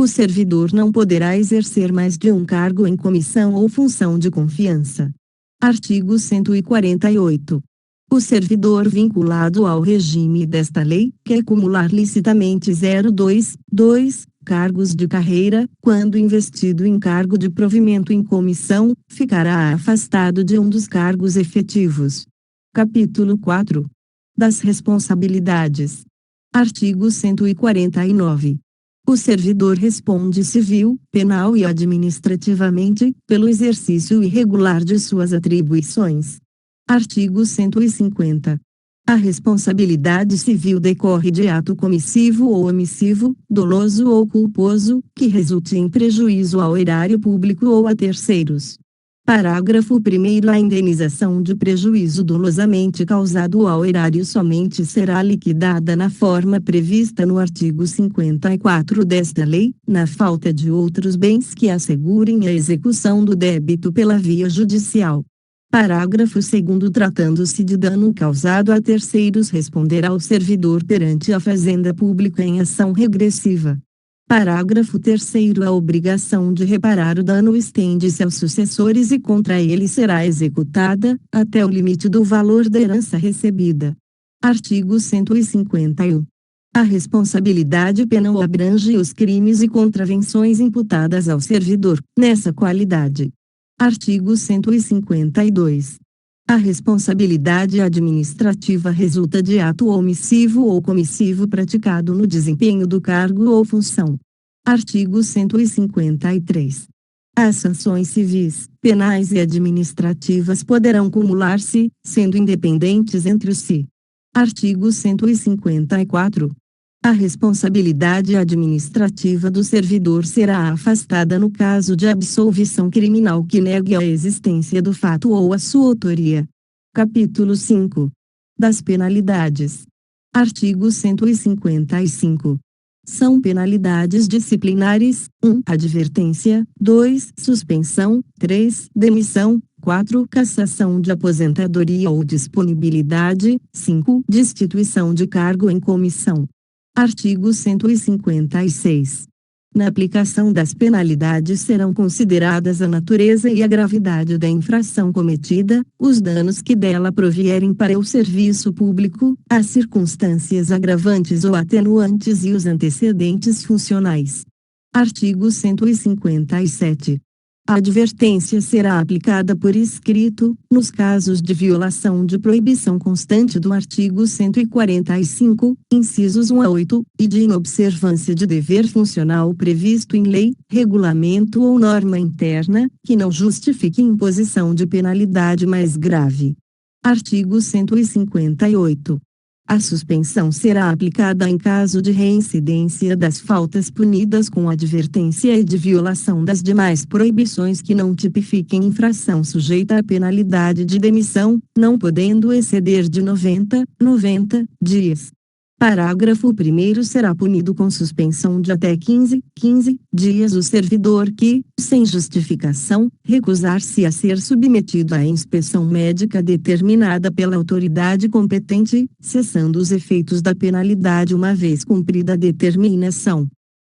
O servidor não poderá exercer mais de um cargo em comissão ou função de confiança. Artigo 148. O servidor vinculado ao regime desta lei, que acumular licitamente 2 cargos de carreira, quando investido em cargo de provimento em comissão, ficará afastado de um dos cargos efetivos. Capítulo 4. Das responsabilidades. Artigo 149. O servidor responde civil, penal e administrativamente, pelo exercício irregular de suas atribuições. Artigo 150. A responsabilidade civil decorre de ato comissivo ou omissivo, doloso ou culposo, que resulte em prejuízo ao erário público ou a terceiros. Parágrafo 1º. A indenização de prejuízo dolosamente causado ao erário somente será liquidada na forma prevista no artigo 54 desta lei, na falta de outros bens que assegurem a execução do débito pela via judicial. Parágrafo 2º. Tratando-se de dano causado a terceiros, responderá o servidor perante a Fazenda Pública em ação regressiva. Parágrafo 3º. A obrigação de reparar o dano estende-se aos sucessores e contra eles será executada, até o limite do valor da herança recebida. Artigo 151. A responsabilidade penal abrange os crimes e contravenções imputadas ao servidor, nessa qualidade. Artigo 152. A responsabilidade administrativa resulta de ato omissivo ou comissivo praticado no desempenho do cargo ou função. Artigo 153. As sanções civis, penais e administrativas poderão cumular-se, sendo independentes entre si. Artigo 154. A responsabilidade administrativa do servidor será afastada no caso de absolvição criminal que negue a existência do fato ou a sua autoria. Capítulo 5. Das penalidades. Artigo 155. São penalidades disciplinares: 1. Advertência, 2. Suspensão, 3. Demissão, 4. Cassação de aposentadoria ou disponibilidade, 5. Destituição de cargo em comissão. Artigo 156. Na aplicação das penalidades serão consideradas a natureza e a gravidade da infração cometida, os danos que dela provierem para o serviço público, as circunstâncias agravantes ou atenuantes e os antecedentes funcionais. Artigo 157. A advertência será aplicada por escrito, nos casos de violação de proibição constante do artigo 145, incisos 1 a 8, e de inobservância de dever funcional previsto em lei, regulamento ou norma interna, que não justifique imposição de penalidade mais grave. Artigo 158. A suspensão será aplicada em caso de reincidência das faltas punidas com advertência e de violação das demais proibições que não tipifiquem infração sujeita à penalidade de demissão, não podendo exceder de 90 dias. Parágrafo 1º. Será punido com suspensão de até 15 dias o servidor que, sem justificação, recusar-se a ser submetido à inspeção médica determinada pela autoridade competente, cessando os efeitos da penalidade uma vez cumprida a determinação.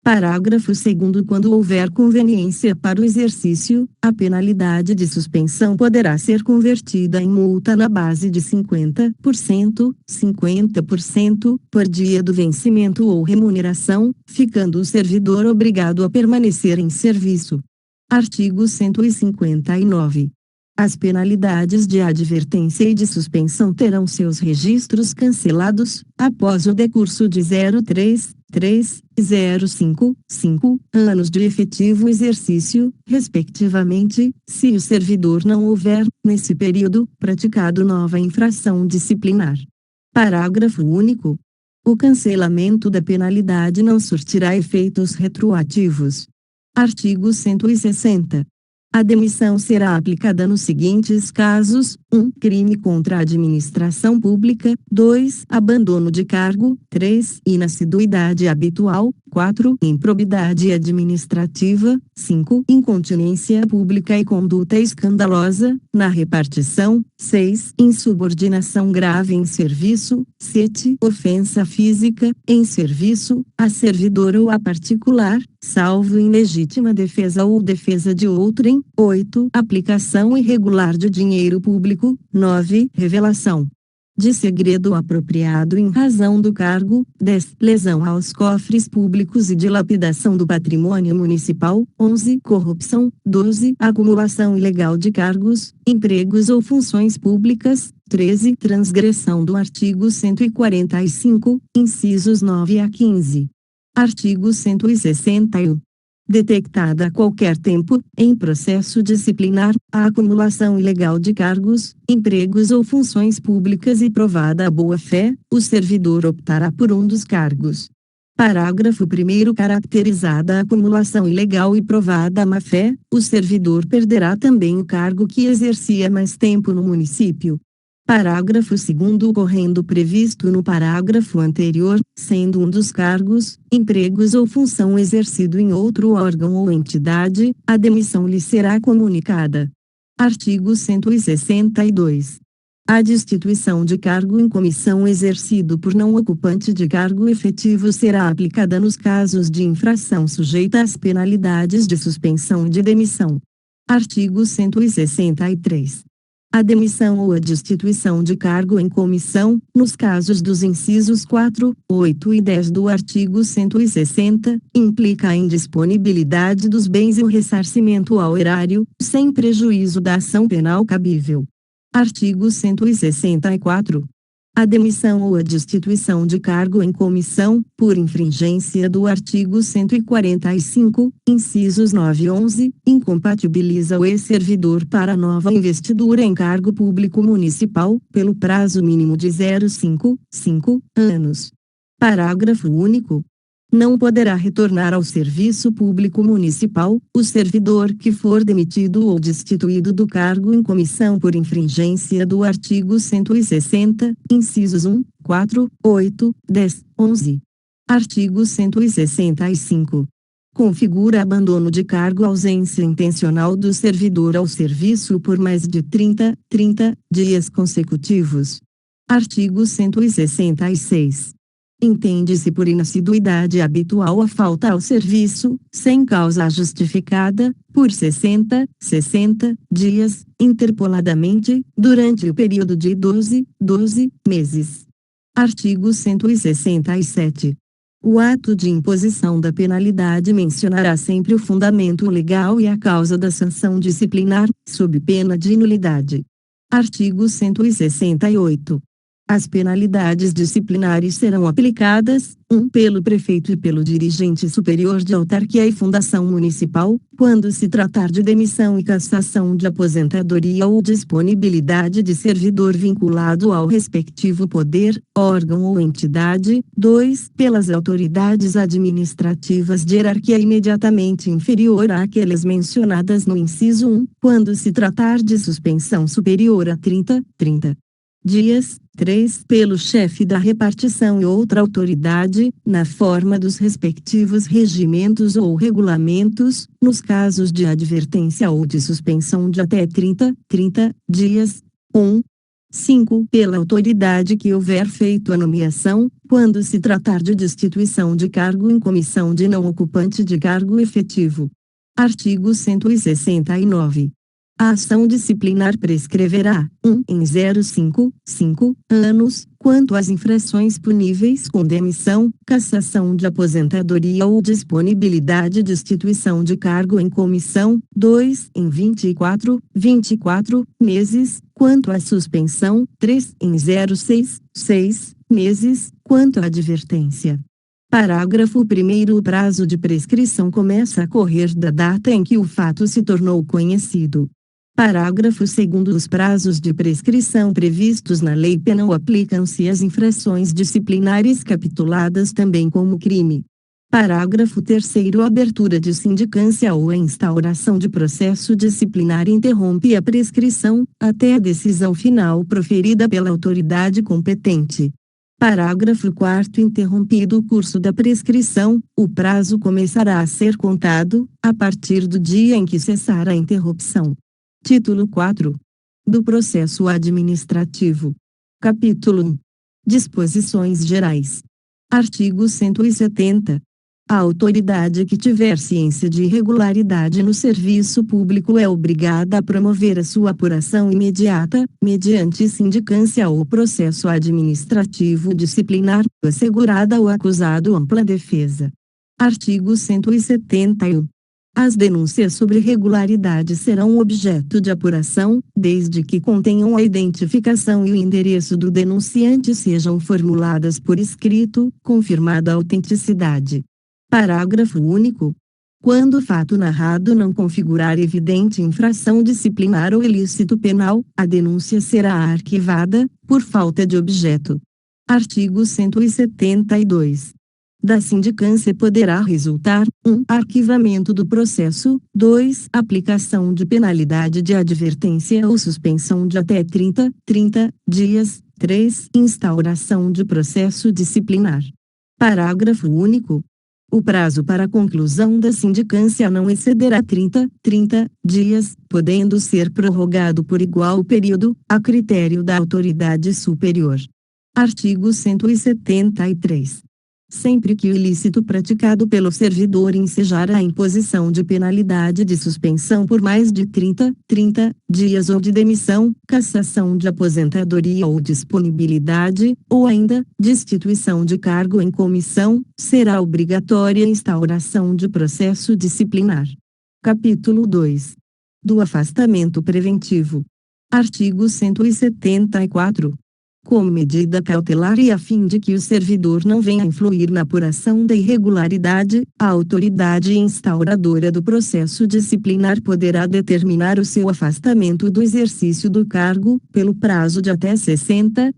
Parágrafo 2º. Quando houver conveniência para o exercício, a penalidade de suspensão poderá ser convertida em multa na base de 50% por dia do vencimento ou remuneração, ficando o servidor obrigado a permanecer em serviço. Artigo 159. As penalidades de advertência e de suspensão terão seus registros cancelados, após o decurso de 03 e 05 anos de efetivo exercício, respectivamente, se o servidor não houver, nesse período, praticado nova infração disciplinar. Parágrafo único. O cancelamento da penalidade não surtirá efeitos retroativos. Artigo 160. A demissão será aplicada nos seguintes casos: 1. Crime contra a administração pública, 2. Abandono de cargo, 3. Inassiduidade habitual, 4. Improbidade administrativa, 5. Incontinência pública e conduta escandalosa, na repartição, 6. Insubordinação grave em serviço, 7. Ofensa física, em serviço, a servidor ou a particular, salvo em legítima defesa ou defesa de outrem, 8. Aplicação irregular de dinheiro público, 9. Revelação de segredo apropriado em razão do cargo, 10. Lesão aos cofres públicos e dilapidação do patrimônio municipal, 11. Corrupção, 12. Acumulação ilegal de cargos, empregos ou funções públicas, 13. Transgressão do artigo 145, incisos 9 a 15. Artigo 161. Detectada a qualquer tempo, em processo disciplinar, a acumulação ilegal de cargos, empregos ou funções públicas e provada a boa-fé, o servidor optará por um dos cargos. Parágrafo 1º. Caracterizada a acumulação ilegal e provada a má-fé, o servidor perderá também o cargo que exercia mais tempo no município. Parágrafo 2º. Ocorrendo previsto no parágrafo anterior, sendo um dos cargos, empregos ou função exercido em outro órgão ou entidade, a demissão lhe será comunicada. Artigo 162. A destituição de cargo em comissão exercido por não ocupante de cargo efetivo será aplicada nos casos de infração sujeita às penalidades de suspensão e de demissão. Artigo 163. A demissão ou a destituição de cargo em comissão, nos casos dos incisos 4, 8 e 10 do artigo 160, implica a indisponibilidade dos bens e o ressarcimento ao erário, sem prejuízo da ação penal cabível. Artigo 164. A demissão ou a destituição de cargo em comissão, por infringência do artigo 145, incisos 9 e 11, incompatibiliza o ex-servidor para nova investidura em cargo público municipal, pelo prazo mínimo de 0,5 anos. Parágrafo único. Não poderá retornar ao serviço público municipal o servidor que for demitido ou destituído do cargo em comissão por infringência do artigo 160, incisos 1, 4, 8, 10, 11. Artigo 165. Configura abandono de cargo a ausência intencional do servidor ao serviço por mais de 30 dias consecutivos. Artigo 166. Entende-se por inassiduidade habitual a falta ao serviço, sem causa justificada, por 60 dias, interpoladamente, durante o período de 12 meses. Artigo 167. O ato de imposição da penalidade mencionará sempre o fundamento legal e a causa da sanção disciplinar, sob pena de nulidade. Artigo 168. As penalidades disciplinares serão aplicadas, 1. Pelo prefeito e pelo dirigente superior de autarquia e fundação municipal, quando se tratar de demissão e cassação de aposentadoria ou disponibilidade de servidor vinculado ao respectivo poder, órgão ou entidade. 2. Pelas autoridades administrativas de hierarquia imediatamente inferior àquelas mencionadas no inciso 1, quando se tratar de suspensão superior a 30 dias. 3. Pelo chefe da repartição e outra autoridade, na forma dos respectivos regimentos ou regulamentos, nos casos de advertência ou de suspensão de até 30 dias. 1. 5. Pela autoridade que houver feito a nomeação, quando se tratar de destituição de cargo em comissão de não ocupante de cargo efetivo. Artigo 169. A ação disciplinar prescreverá, 1. Em 0,5 anos, quanto às infrações puníveis com demissão, cassação de aposentadoria ou disponibilidade de destituição de cargo em comissão. 2. Em 24 meses, quanto à suspensão. 3. Em 0,6 meses, quanto à advertência. Parágrafo 1º. O prazo de prescrição começa a correr da data em que o fato se tornou conhecido. Parágrafo 2º. Os prazos de prescrição previstos na lei penal aplicam-se às infrações disciplinares capituladas também como crime. Parágrafo 3º. A abertura de sindicância ou a instauração de processo disciplinar interrompe a prescrição, até a decisão final proferida pela autoridade competente. Parágrafo 4º. Interrompido o curso da prescrição, o prazo começará a ser contado, a partir do dia em que cessar a interrupção. Título 4. Do Processo Administrativo. Capítulo 1. Disposições Gerais. Artigo 170. A autoridade que tiver ciência de irregularidade no serviço público é obrigada a promover a sua apuração imediata, mediante sindicância ou processo administrativo disciplinar, assegurada ao acusado ampla defesa. Artigo 171. As denúncias sobre irregularidade serão objeto de apuração, desde que contenham a identificação e o endereço do denunciante e sejam formuladas por escrito, confirmada a autenticidade. Parágrafo único. Quando o fato narrado não configurar evidente infração disciplinar ou ilícito penal, a denúncia será arquivada, por falta de objeto. Artigo 172. Da sindicância poderá resultar, 1. Arquivamento do processo. 2. Aplicação de penalidade de advertência ou suspensão de até 30 dias. 3. Instauração de processo disciplinar. Parágrafo único. O prazo para a conclusão da sindicância não excederá 30 dias, podendo ser prorrogado por igual período, a critério da autoridade superior. Artigo 173. Sempre que o ilícito praticado pelo servidor ensejar a imposição de penalidade de suspensão por mais de 30 dias ou de demissão, cassação de aposentadoria ou disponibilidade, ou ainda, destituição de cargo em comissão, será obrigatória a instauração de processo disciplinar. Capítulo 2. Do afastamento preventivo. Artigo 174. Como medida cautelar e a fim de que o servidor não venha a influir na apuração da irregularidade, a autoridade instauradora do processo disciplinar poderá determinar o seu afastamento do exercício do cargo, pelo prazo de até 60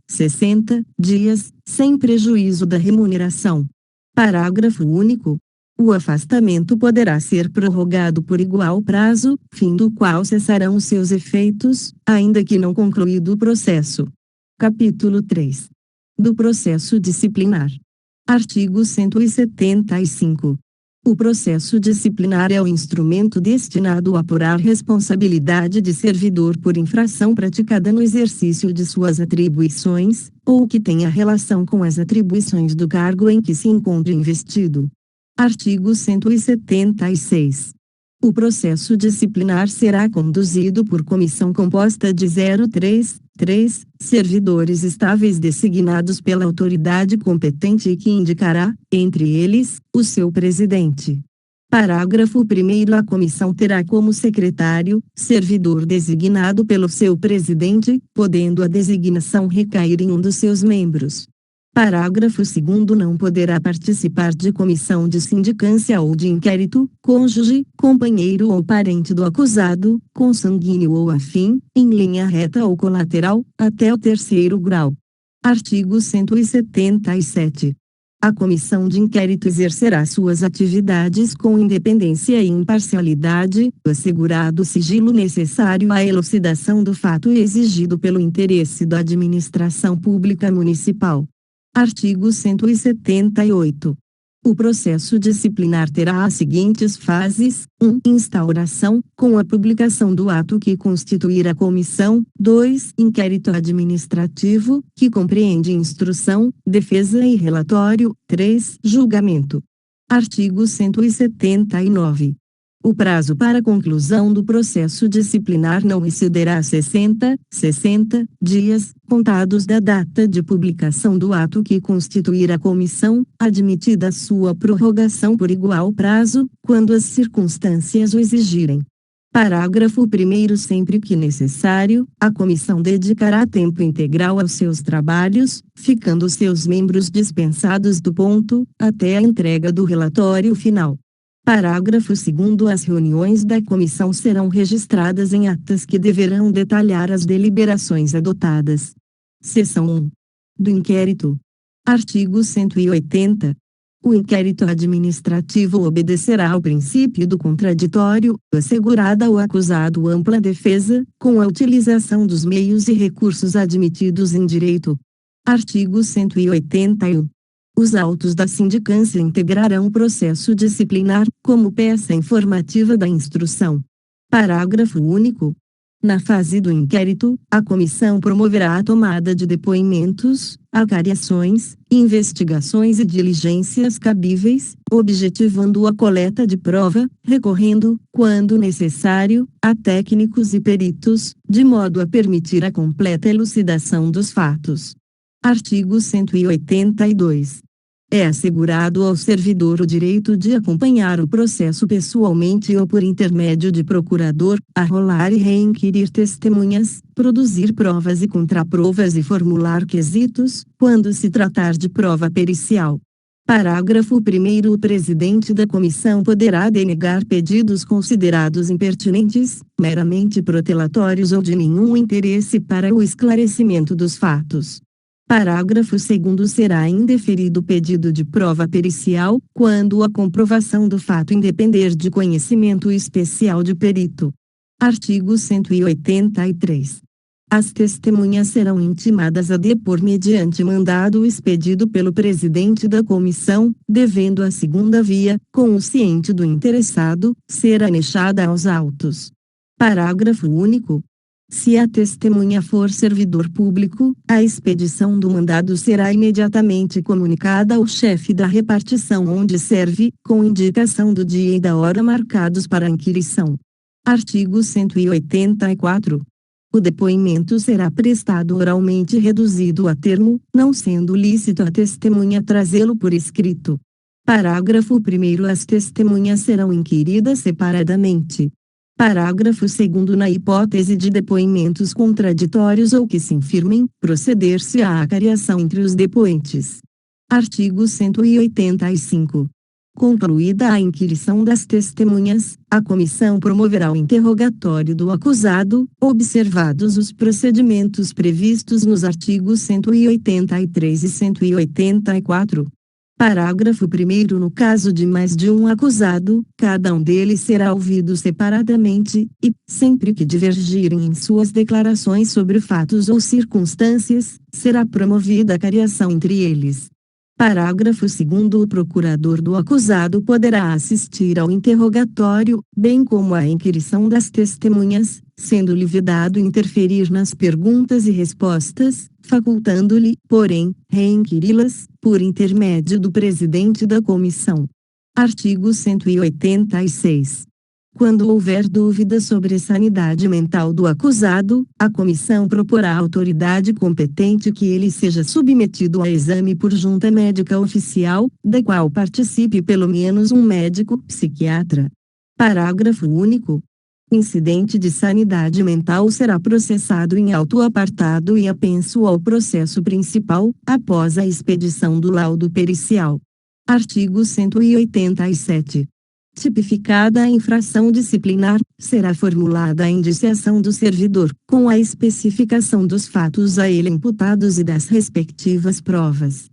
dias, sem prejuízo da remuneração. Parágrafo único. O afastamento poderá ser prorrogado por igual prazo, fim do qual cessarão os seus efeitos, ainda que não concluído o processo. Capítulo 3. Do processo disciplinar. Artigo 175. O processo disciplinar é o instrumento destinado a apurar responsabilidade de servidor por infração praticada no exercício de suas atribuições, ou que tenha relação com as atribuições do cargo em que se encontre investido. Artigo 176. O processo disciplinar será conduzido por comissão composta de 03 servidores estáveis designados pela autoridade competente e que indicará, entre eles, o seu presidente. Parágrafo 1º. A comissão terá como secretário, servidor designado pelo seu presidente, podendo a designação recair em um dos seus membros. Parágrafo 2º. Não poderá participar de comissão de sindicância ou de inquérito, cônjuge, companheiro ou parente do acusado, consanguíneo ou afim, em linha reta ou colateral, até o 3º grau. Artigo 177. A comissão de inquérito exercerá suas atividades com independência e imparcialidade, assegurado o sigilo necessário à elucidação do fato exigido pelo interesse da administração pública municipal. Artigo 178. O processo disciplinar terá as seguintes fases: 1. Instauração, com a publicação do ato que constituir a comissão. 2. Inquérito administrativo, que compreende instrução, defesa e relatório. 3. Julgamento. Artigo 179. O prazo para a conclusão do processo disciplinar não excederá 60 dias, contados da data de publicação do ato que constituir a comissão, admitida sua prorrogação por igual prazo, quando as circunstâncias o exigirem. Parágrafo 1º. Sempre que necessário, a comissão dedicará tempo integral aos seus trabalhos, ficando seus membros dispensados do ponto, até a entrega do relatório final. Parágrafo 2º. As reuniões da comissão serão registradas em atas que deverão detalhar as deliberações adotadas. Seção 1. Do inquérito. Artigo 180. O inquérito administrativo obedecerá ao princípio do contraditório, assegurada ao acusado ampla defesa, com a utilização dos meios e recursos admitidos em direito. Artigo 181. Os autos da sindicância integrarão o processo disciplinar, como peça informativa da instrução. Parágrafo único. Na fase do inquérito, a comissão promoverá a tomada de depoimentos, acariações, investigações e diligências cabíveis, objetivando a coleta de prova, recorrendo, quando necessário, a técnicos e peritos, de modo a permitir a completa elucidação dos fatos. Artigo 182. É assegurado ao servidor o direito de acompanhar o processo pessoalmente ou por intermédio de procurador, arrolar e reinquirir testemunhas, produzir provas e contraprovas e formular quesitos, quando se tratar de prova pericial. Parágrafo 1º. O presidente da comissão poderá denegar pedidos considerados impertinentes, meramente protelatórios ou de nenhum interesse para o esclarecimento dos fatos. Parágrafo 2º. Será indeferido o pedido de prova pericial, quando a comprovação do fato independer de conhecimento especial de perito. Artigo 183. As testemunhas serão intimadas a depor mediante mandado expedido pelo presidente da comissão, devendo a segunda via, com o ciente do interessado, ser anexada aos autos. Parágrafo único. Se a testemunha for servidor público, a expedição do mandado será imediatamente comunicada ao chefe da repartição onde serve, com indicação do dia e da hora marcados para a inquirição. Artigo 184. O depoimento será prestado oralmente reduzido a termo, não sendo lícito a testemunha trazê-lo por escrito. Parágrafo 1º. As testemunhas serão inquiridas separadamente. Parágrafo 2º. Na hipótese de depoimentos contraditórios ou que se infirmem, proceder-se à acariação entre os depoentes. Artigo 185. Concluída a inquirição das testemunhas, a comissão promoverá o interrogatório do acusado, observados os procedimentos previstos nos artigos 183 e 184. Parágrafo 1º. No caso de mais de um acusado, cada um deles será ouvido separadamente, e, sempre que divergirem em suas declarações sobre fatos ou circunstâncias, será promovida a acariação entre eles. Parágrafo 2º. O procurador do acusado poderá assistir ao interrogatório, bem como à inquirição das testemunhas, sendo-lhe vedado interferir nas perguntas e respostas, facultando-lhe, porém, reinquiri-las, por intermédio do presidente da comissão. Artigo 186. Quando houver dúvida sobre a sanidade mental do acusado, a comissão proporá à autoridade competente que ele seja submetido a exame por junta médica oficial, da qual participe pelo menos um médico psiquiatra. Parágrafo único. O incidente de sanidade mental será processado em auto apartado e apenso ao processo principal, após a expedição do laudo pericial. Artigo 187. Tipificada a infração disciplinar, será formulada a indiciação do servidor, com a especificação dos fatos a ele imputados e das respectivas provas.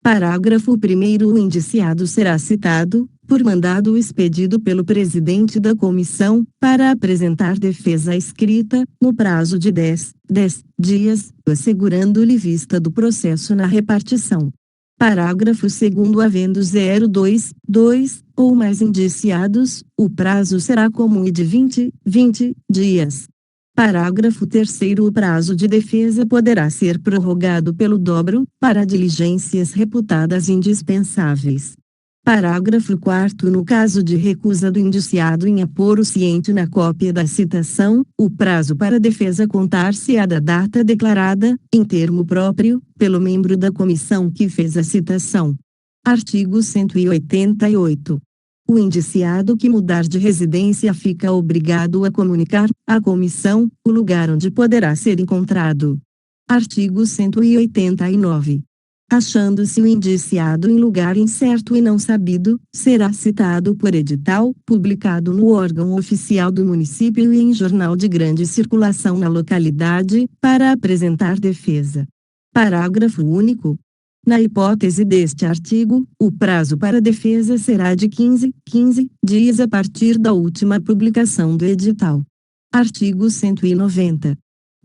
Parágrafo 1º. O indiciado será citado, por mandado expedido pelo presidente da comissão, para apresentar defesa escrita, no prazo de 10 dias, assegurando-lhe vista do processo na repartição. Parágrafo 2º. Havendo 2 ou mais indiciados, o prazo será comum e de 20 dias. Parágrafo 3º. O prazo de defesa poderá ser prorrogado pelo dobro, para diligências reputadas indispensáveis. Parágrafo 4º. No caso de recusa do indiciado em apor o ciente na cópia da citação, o prazo para defesa contar-se-á da data declarada, em termo próprio, pelo membro da comissão que fez a citação. Artigo 188. O indiciado que mudar de residência fica obrigado a comunicar, à comissão, o lugar onde poderá ser encontrado. Artigo 189. Achando-se o indiciado em lugar incerto e não sabido, será citado por edital, publicado no órgão oficial do município e em jornal de grande circulação na localidade, para apresentar defesa. Parágrafo único. Na hipótese deste artigo, o prazo para defesa será de 15 dias a partir da última publicação do edital. Artigo 190.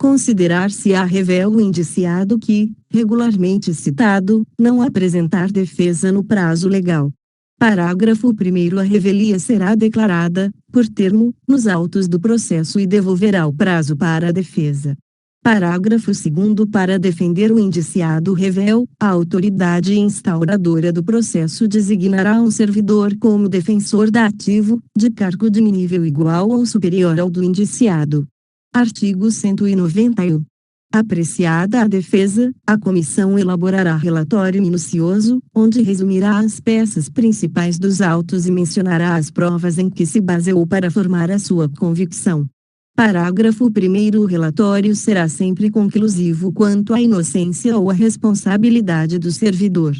Considerar-se-á revel o indiciado que, regularmente citado, não apresentar defesa no prazo legal. Parágrafo 1º. A revelia será declarada, por termo, nos autos do processo e devolverá o prazo para a defesa. Parágrafo 2º. Para defender o indiciado revel, a autoridade instauradora do processo designará um servidor como defensor dativo, de cargo de nível igual ou superior ao do indiciado. Artigo 191. Apreciada a defesa, a comissão elaborará relatório minucioso, onde resumirá as peças principais dos autos e mencionará as provas em que se baseou para formar a sua convicção. Parágrafo 1º. O relatório será sempre conclusivo quanto à inocência ou à responsabilidade do servidor.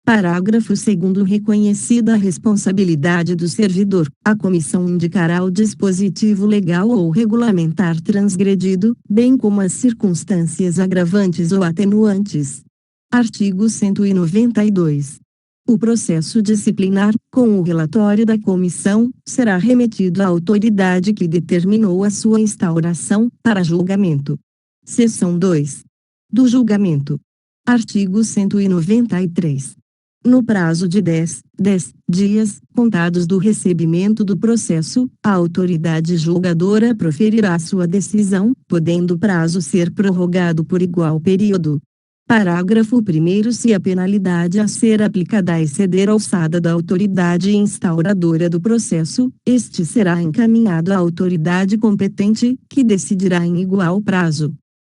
Parágrafo 2º. Reconhecida a responsabilidade do servidor, a comissão indicará o dispositivo legal ou regulamentar transgredido, bem como as circunstâncias agravantes ou atenuantes. Artigo 192. O processo disciplinar, com o relatório da comissão, será remetido à autoridade que determinou a sua instauração, para julgamento. Seção 2. Do julgamento. Artigo 193. No prazo de 10 dias, contados do recebimento do processo, a autoridade julgadora proferirá sua decisão, podendo o prazo ser prorrogado por igual período. Parágrafo 1º. Se a penalidade a ser aplicada exceder a alçada da autoridade instauradora do processo, este será encaminhado à autoridade competente, que decidirá em igual prazo.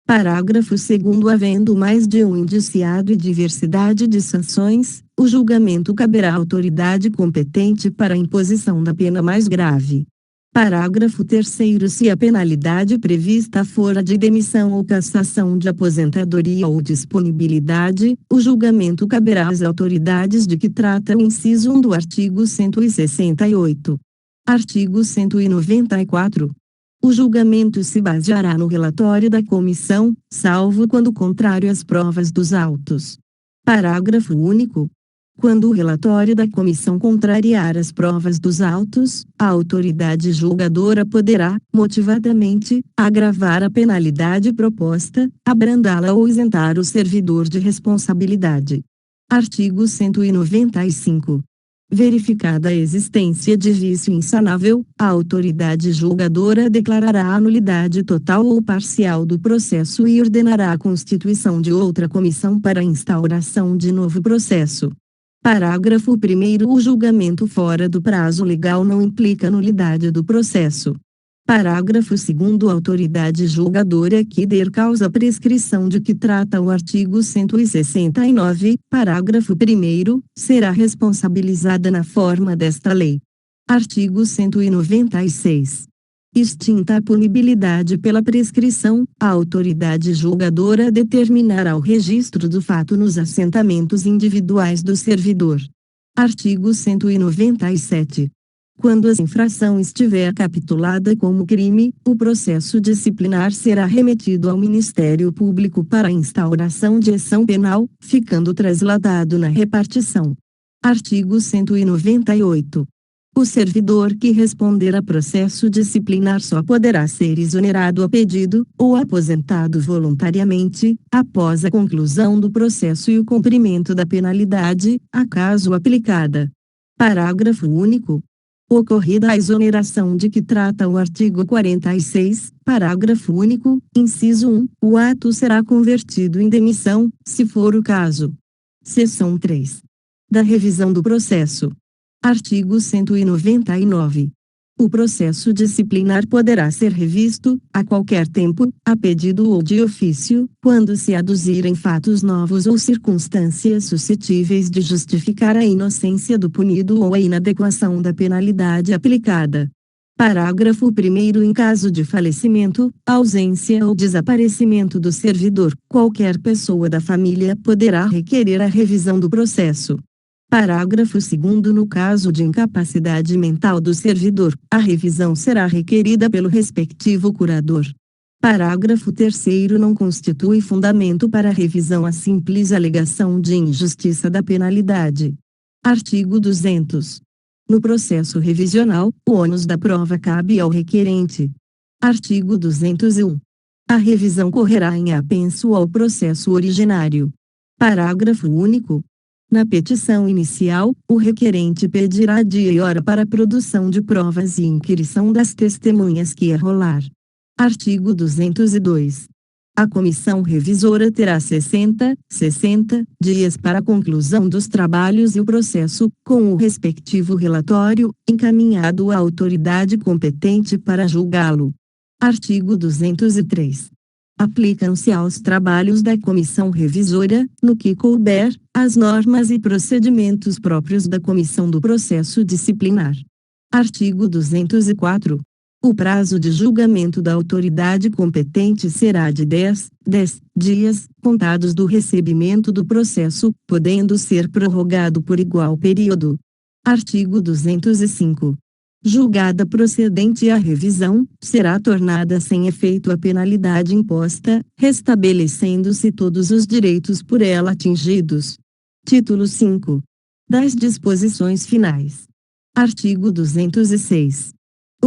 Parágrafo 2º. Havendo mais de um indiciado e diversidade de sanções, o julgamento caberá à autoridade competente para a imposição da pena mais grave. Parágrafo 3º. Se a penalidade prevista for a de demissão ou cassação de aposentadoria ou disponibilidade, o julgamento caberá às autoridades de que trata o inciso 1 do artigo 168. Artigo 194. O julgamento se baseará no relatório da comissão, salvo quando contrário às provas dos autos. Parágrafo único. Quando o relatório da comissão contrariar as provas dos autos, a autoridade julgadora poderá, motivadamente, agravar a penalidade proposta, abrandá-la ou isentar o servidor de responsabilidade. Artigo 195. Verificada a existência de vício insanável, a autoridade julgadora declarará a nulidade total ou parcial do processo e ordenará a constituição de outra comissão para a instauração de novo processo. Parágrafo 1º. O julgamento fora do prazo legal não implica nulidade do processo. Parágrafo 2º. A autoridade julgadora que der causa à prescrição de que trata o artigo 169, parágrafo 1º, será responsabilizada na forma desta lei. Artigo 196. Extinta a punibilidade pela prescrição, a autoridade julgadora determinará o registro do fato nos assentamentos individuais do servidor. Artigo 197. Quando a infração estiver capitulada como crime, o processo disciplinar será remetido ao Ministério Público para a instauração de ação penal, ficando trasladado na repartição. Artigo 198. O servidor que responder a processo disciplinar só poderá ser exonerado a pedido, ou aposentado voluntariamente, após a conclusão do processo e o cumprimento da penalidade, acaso aplicada. Parágrafo único. Ocorrida a exoneração de que trata o artigo 46, parágrafo único, inciso 1, o ato será convertido em demissão, se for o caso. Seção 3. Da revisão do processo. Artigo 199. O processo disciplinar poderá ser revisto, a qualquer tempo, a pedido ou de ofício, quando se aduzirem fatos novos ou circunstâncias suscetíveis de justificar a inocência do punido ou a inadequação da penalidade aplicada. Parágrafo 1º. Em caso de falecimento, ausência ou desaparecimento do servidor, qualquer pessoa da família poderá requerer a revisão do processo. Parágrafo 2º. No caso de incapacidade mental do servidor, a revisão será requerida pelo respectivo curador. Parágrafo 3º. Não constitui fundamento para a revisão a simples alegação de injustiça da penalidade. Artigo 200. No processo revisional, o ônus da prova cabe ao requerente. Artigo 201. A revisão correrá em apenso ao processo originário. Parágrafo único. Na petição inicial, o requerente pedirá dia e hora para a produção de provas e inquirição das testemunhas que arrolar. Artigo 202. A comissão revisora terá 60 dias para a conclusão dos trabalhos e o processo, com o respectivo relatório, encaminhado à autoridade competente para julgá-lo. Artigo 203. Aplicam-se aos trabalhos da comissão revisora, no que couber, as normas e procedimentos próprios da comissão do processo disciplinar. Artigo 204. O prazo de julgamento da autoridade competente será de 10 dias, contados do recebimento do processo, podendo ser prorrogado por igual período. Artigo 205. Julgada procedente a revisão, será tornada sem efeito a penalidade imposta, restabelecendo-se todos os direitos por ela atingidos. Título 5. Das disposições finais. Artigo 206.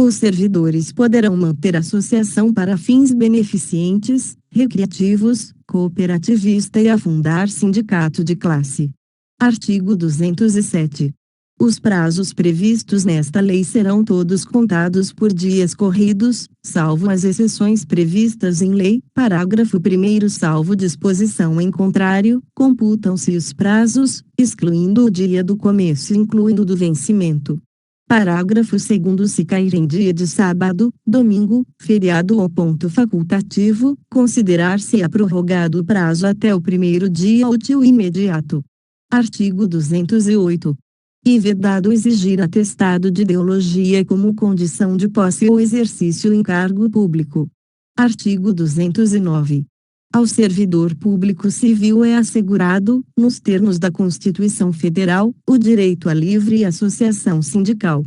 Os servidores poderão manter associação para fins beneficentes, recreativos, cooperativista e afundar sindicato de classe. Artigo 207. Os prazos previstos nesta lei serão todos contados por dias corridos, salvo as exceções previstas em lei. Parágrafo 1º. Salvo disposição em contrário, computam-se os prazos, excluindo o dia do começo e incluindo do vencimento. Parágrafo 2º. Se cair em dia de sábado, domingo, feriado ou ponto facultativo, considerar-se-á prorrogado o prazo até o primeiro dia útil imediato. Artigo 208. E vedado exigir atestado de ideologia como condição de posse ou exercício em cargo público. Artigo 209. Ao servidor público civil é assegurado, nos termos da Constituição Federal, o direito à livre associação sindical.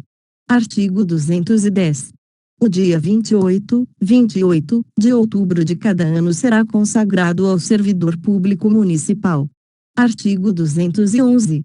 Artigo 210. O dia 28 de outubro de cada ano será consagrado ao servidor público municipal. Artigo 211.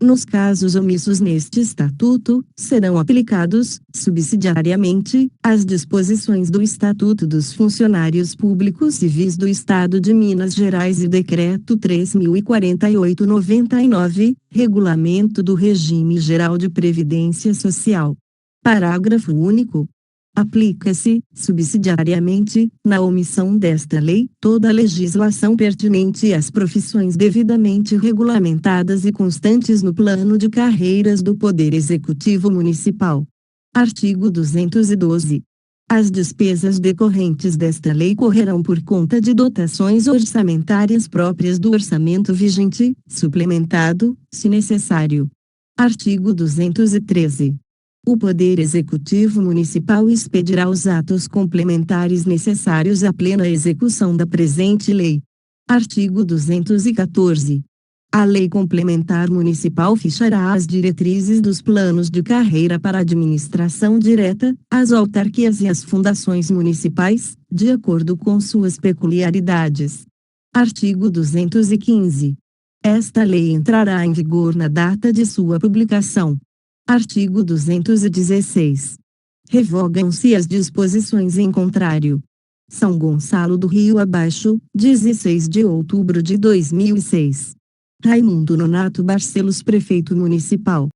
Nos casos omissos neste Estatuto, serão aplicados, subsidiariamente, as disposições do Estatuto dos Funcionários Públicos Civis do Estado de Minas Gerais e Decreto 3.048/99, Regulamento do Regime Geral de Previdência Social. Parágrafo único. Aplica-se, subsidiariamente, na omissão desta lei, toda a legislação pertinente às profissões devidamente regulamentadas e constantes no plano de carreiras do Poder Executivo Municipal. Artigo 212. As despesas decorrentes desta lei correrão por conta de dotações orçamentárias próprias do orçamento vigente, suplementado, se necessário. Artigo 213. O Poder Executivo Municipal expedirá os atos complementares necessários à plena execução da presente lei. Artigo 214. A Lei Complementar Municipal fixará as diretrizes dos planos de carreira para a administração direta, as autarquias e as fundações municipais, de acordo com suas peculiaridades. Artigo 215. Esta lei entrará em vigor na data de sua publicação. Artigo 216. Revogam-se as disposições em contrário. São Gonçalo do Rio Abaixo, 16 de outubro de 2006. Raimundo Nonato Barcelos, Prefeito Municipal.